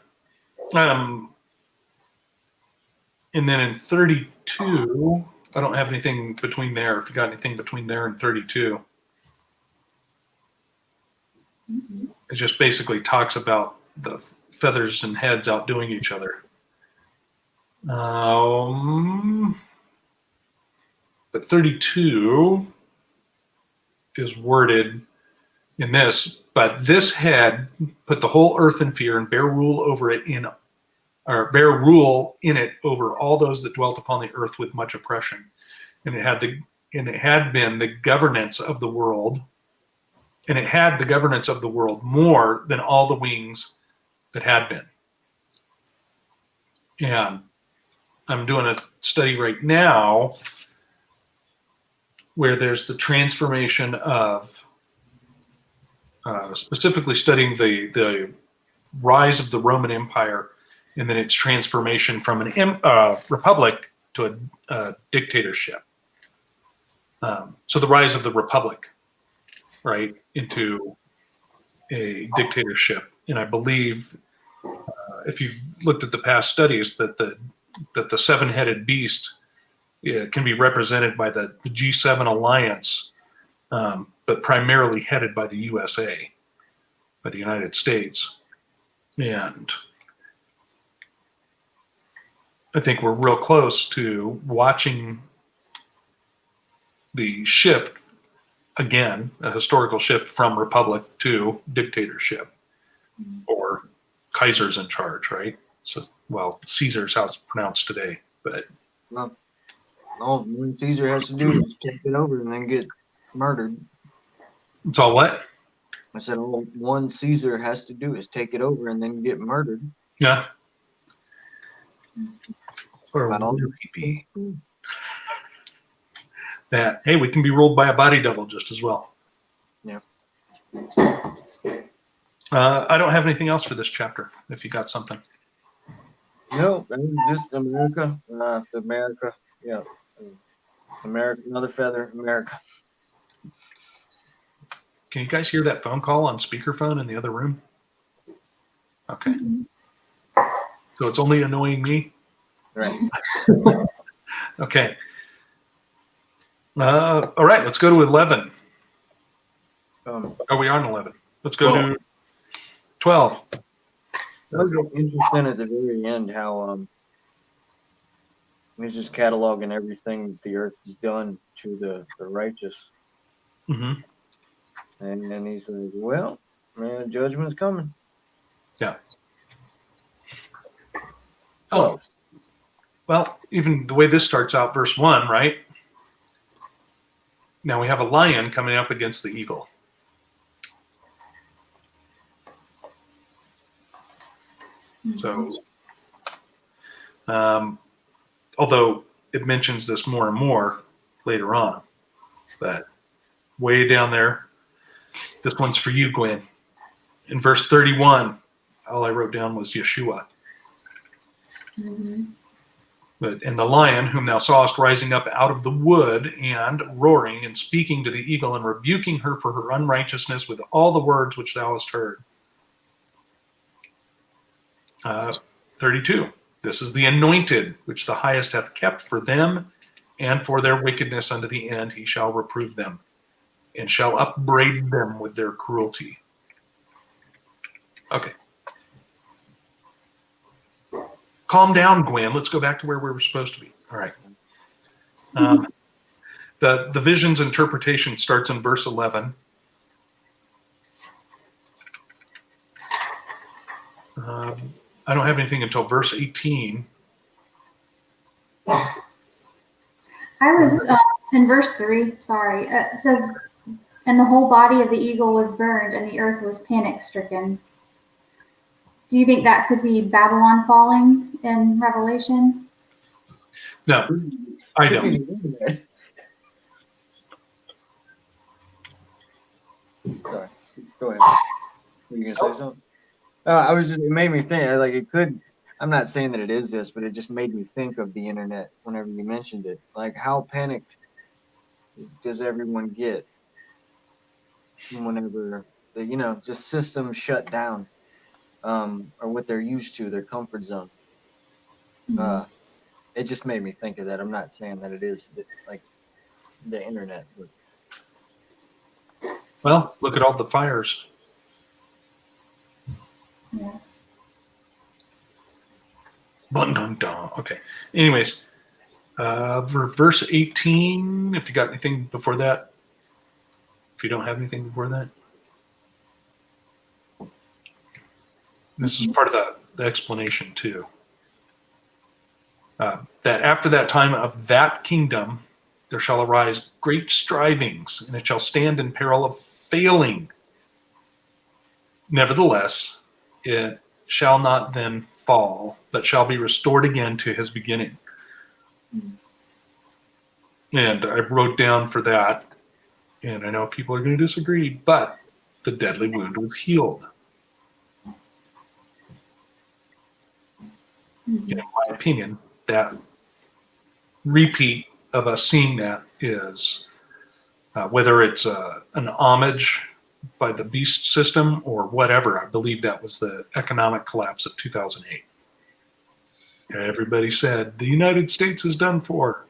and then in 32, I don't have anything between there. If you got anything between there and 32, it just basically talks about the feathers and heads outdoing each other. But 32 is worded in this, but this head put the whole earth in fear and bear rule in it over all those that dwelt upon the earth with much oppression. And it had been the governance of the world, and it had the governance of the world more than all the wings that had been. And I'm doing a study right now where there's the transformation of specifically studying the rise of the Roman Empire, and then its transformation from an republic to a dictatorship. So the rise of the republic, right, into a dictatorship. And I believe, if you've looked at the past studies, that the seven-headed beast can be represented by the G7 alliance, but primarily headed by the USA, by the United States. And I think we're real close to watching the shift again, a historical shift from republic to dictatorship, or Kaiser's in charge, right? So, well, Caesar's how it's pronounced today, but all Caesar has to do is take it over and then get murdered. it's all what? I said all one Caesar has to do is take it over and then get murdered. Yeah. Or About all would it be that, hey, we can be ruled by a body double just as well. Yeah. I don't have anything else for this chapter, if you got something. No, just America. America. Yeah. America, another feather, America. Can you guys hear that phone call on speakerphone in the other room? Okay. So it's only annoying me? Right. Okay. All right, let's go to 11. We are on 11. Let's go to 12. It was interesting at the very end how he's just cataloging everything the earth has done to the righteous. Mm-hmm. And then he's like, well, man, judgment's coming. Yeah. Oh. Well, even the way this starts out, verse 1, right? Now we have a lion coming up against the eagle. So, although it mentions this more and more later on, that way down there, this one's for you, Gwen. In verse 31, all I wrote down was Yeshua. Mm-hmm. And the lion, whom thou sawest rising up out of the wood, and roaring and speaking to the eagle and rebuking her for her unrighteousness with all the words which thou hast heard. 32. This is the anointed, which the highest hath kept for them, and for their wickedness unto the end he shall reprove them, and shall upbraid them with their cruelty. Okay. Calm down, Gwen. Let's go back to where we were supposed to be. All right. The vision's interpretation starts in verse 11. I don't have anything until verse 18. I was in verse 3, sorry. It says, and the whole body of the eagle was burned, and the earth was panic-stricken. Do you think that could be Babylon falling in Revelation? No, I don't. Sorry. Go ahead. Were you gonna say something? I was just. It made me think. Like it could. I'm not saying that it is this, but it just made me think of the internet whenever you mentioned it. Like how panicked does everyone get whenever the just systems shut down, or what they're used to, their comfort zone. It just made me think of that. I'm not saying that it is like the internet, but Well, look at all the fires. Yeah. Dun, dun, dun. Okay. Anyways, verse 18, if you got anything before that. If you don't have anything before that. This is part of the explanation too. That after that time of that kingdom, there shall arise great strivings, and it shall stand in peril of failing. Nevertheless, it shall not then fall, but shall be restored again to his beginning. And I wrote down for that, and I know people are going to disagree, but the deadly wound was healed. In my opinion, that repeat of us seeing that is whether it's an homage by the beast system or whatever. I believe that was the economic collapse of 2008. Everybody said the United States is done for.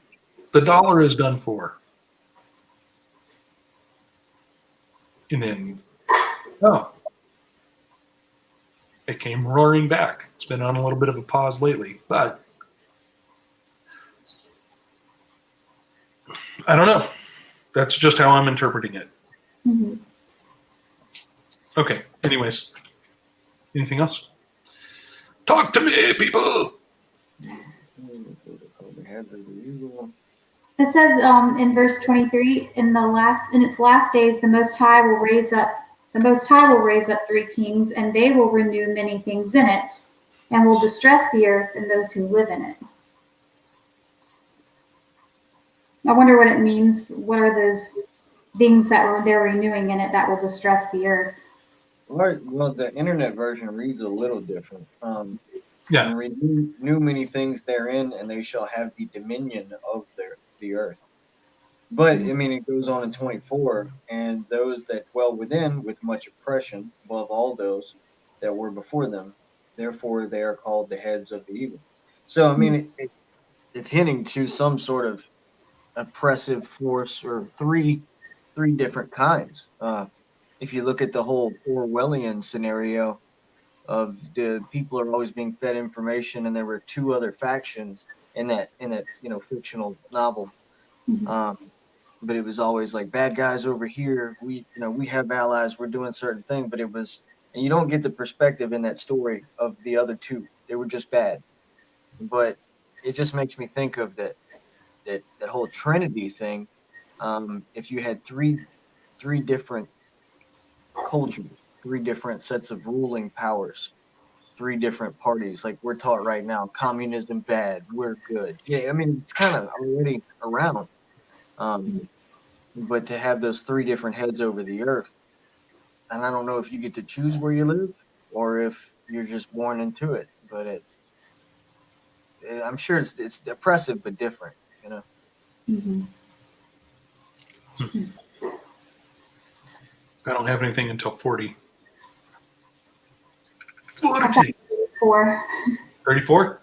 The dollar is done for. And then, it came roaring back. It's been on a little bit of a pause lately, but I don't know. That's just how I'm interpreting it. Mm-hmm. Okay. Anyways, anything else? Talk to me, people. It says in verse 23, in its last days, the Most High will raise up three kings, and they will renew many things in it, and will distress the earth and those who live in it. I wonder what it means. What are those things that they're renewing in it that will distress the earth? Well, the internet version reads a little different. Yeah. And renew many things therein, and they shall have the dominion of the earth. But I mean, it goes on in 24, and those that dwell within with much oppression above all those that were before them, therefore they are called the heads of the evil. So I mean, it's hinting to some sort of oppressive force, or three different kinds. If you look at the whole Orwellian scenario of the people are always being fed information, and there were two other factions in that fictional novel. But it was always like bad guys over here. We have allies. We're doing certain things, but and you don't get the perspective in that story of the other two. They were just bad. But it just makes me think of that whole Trinity thing. If you had three different cultures, three different sets of ruling powers, three different parties, like we're taught right now, communism bad, we're good. Yeah, I mean, it's kind of already around. But to have those three different heads over the earth, and I don't know if you get to choose where you live or if you're just born into it, but I'm sure it's oppressive but different, Mm-hmm. I don't have anything until 40. 34. 34?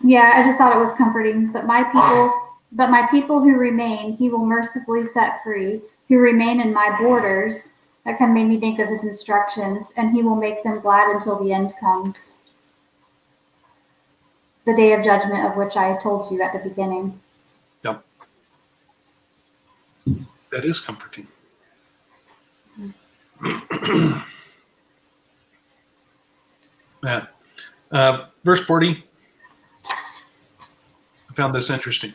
Yeah, I just thought it was comforting. But my people who remain, he will mercifully set free, who remain in my borders. That kind of made me think of his instructions, and he will make them glad until the end comes. The day of judgment of which I told you at the beginning. Yep. That is comforting. Matt, verse 40. I found this interesting.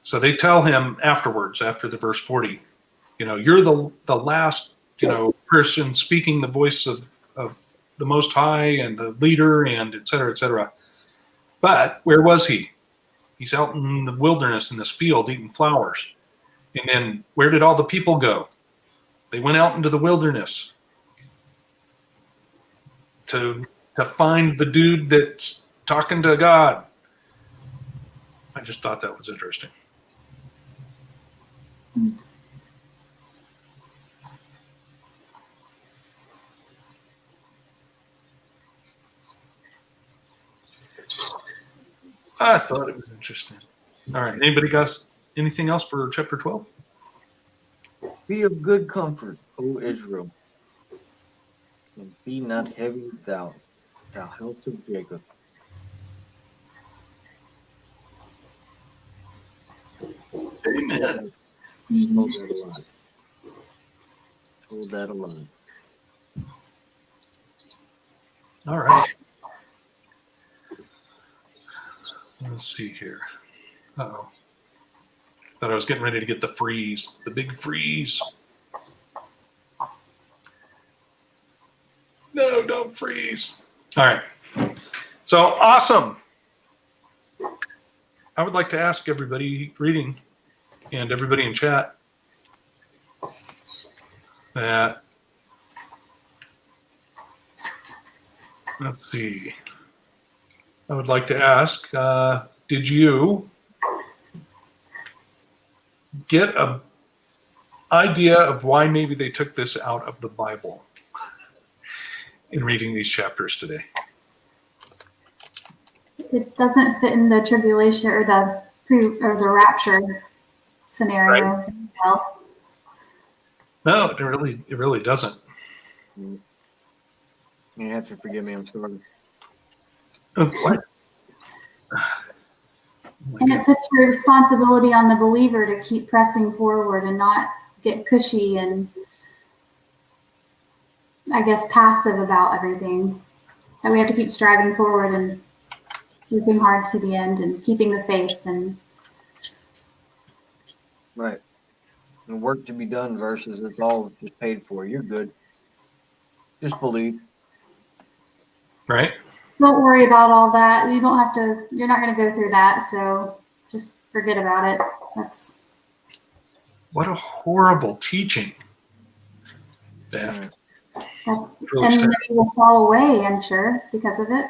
So they tell him afterwards, after the verse 40, you're the last, person speaking the voice of the Most High and the leader and et cetera, et cetera. But where was he? He's out in the wilderness in this field eating flowers. And then where did all the people go? They went out into the wilderness to find the dude that's talking to God. I just thought that was interesting. I thought it was interesting. All right. Anybody got anything else for chapter 12? Be of good comfort, O Israel, and be not heavy thou house of Jacob. Amen. Hold that alive. Hold that alive. All right. Let's see here. Uh-oh. Thought I was getting ready to get the freeze, the big freeze. No, don't freeze. All right. So awesome. I would like to ask everybody reading and everybody in chat that, let's see. I would like to ask, did you get an idea of why maybe they took this out of the Bible in reading these chapters today? It doesn't fit in the tribulation or the rapture scenario. Right. Well, No, it really doesn't. You have to forgive me, I'm sorry. What? and it puts responsibility on the believer to keep pressing forward and not get cushy and, I guess, passive about everything. That we have to keep striving forward and working hard to the end and keeping the faith. And Right. And work to be done versus it's all just paid for. You're good. Just believe. Right? don't worry about all that. You don't have to. You're not going to go through that. So just forget about it. That's What a horrible teaching. Beth. Really and sad. many will fall away, I'm sure, because of it.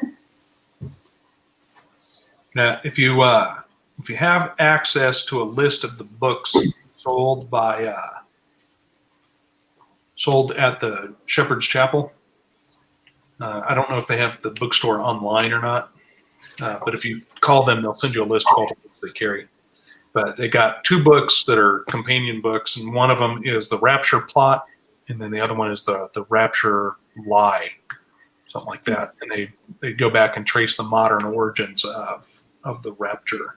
Now, if you have access to a list of the books sold at the Shepherd's Chapel, I don't know if they have the bookstore online or not, but if you call them, they'll send you a list of all the books they carry. But they got 2 books that are companion books, and one of them is the Rapture Plot, and then the other one is the Rapture Lie, something like that. And they go back and trace the modern origins of the rapture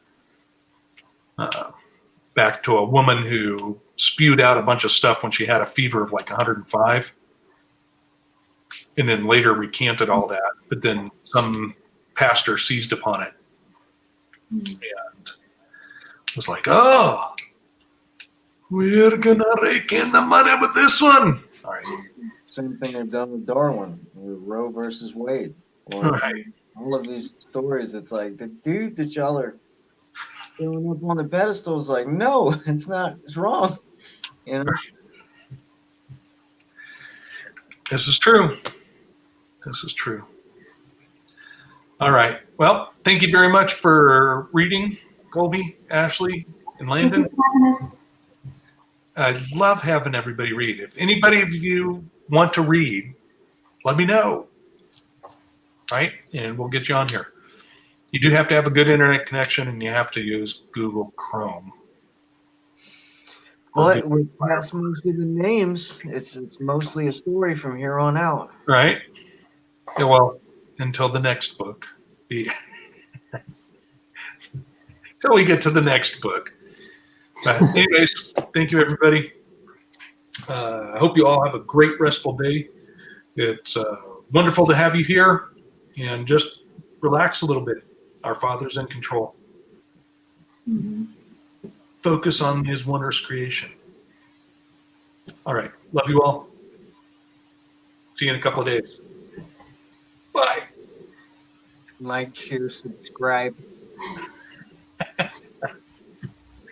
back to a woman who spewed out a bunch of stuff when she had a fever of like 105, and then later recanted all that. But then some pastor seized upon it and was like, "Oh, we're gonna rake in the money with this one." All right. Same thing they've done with Darwin, with Roe versus Wade. Or Right. all of these stories, it's like the dude that y'all are throwing up on the pedestal is like, no, it's not. It's wrong. You know? This is true. This is true. All right. Well, thank you very much for reading, Colby, Ashley, and Thank you Landon. for having us. I love having everybody read. If anybody of you want to read, let me know. Right? And we'll get you on here. You do have to have a good internet connection, and you have to use Google Chrome. But we're past most of the names. It's mostly a story from here on out. Right? Yeah, well, until the next book. Until we get to the next book. But anyways, thank you, everybody. I hope you all have a great, restful day. It's wonderful to have you here. And just relax a little bit. Our Father's in control. Mhm. Focus on His wondrous creation. All right. Love you all. See you in a couple of days. Bye. Like, share, subscribe.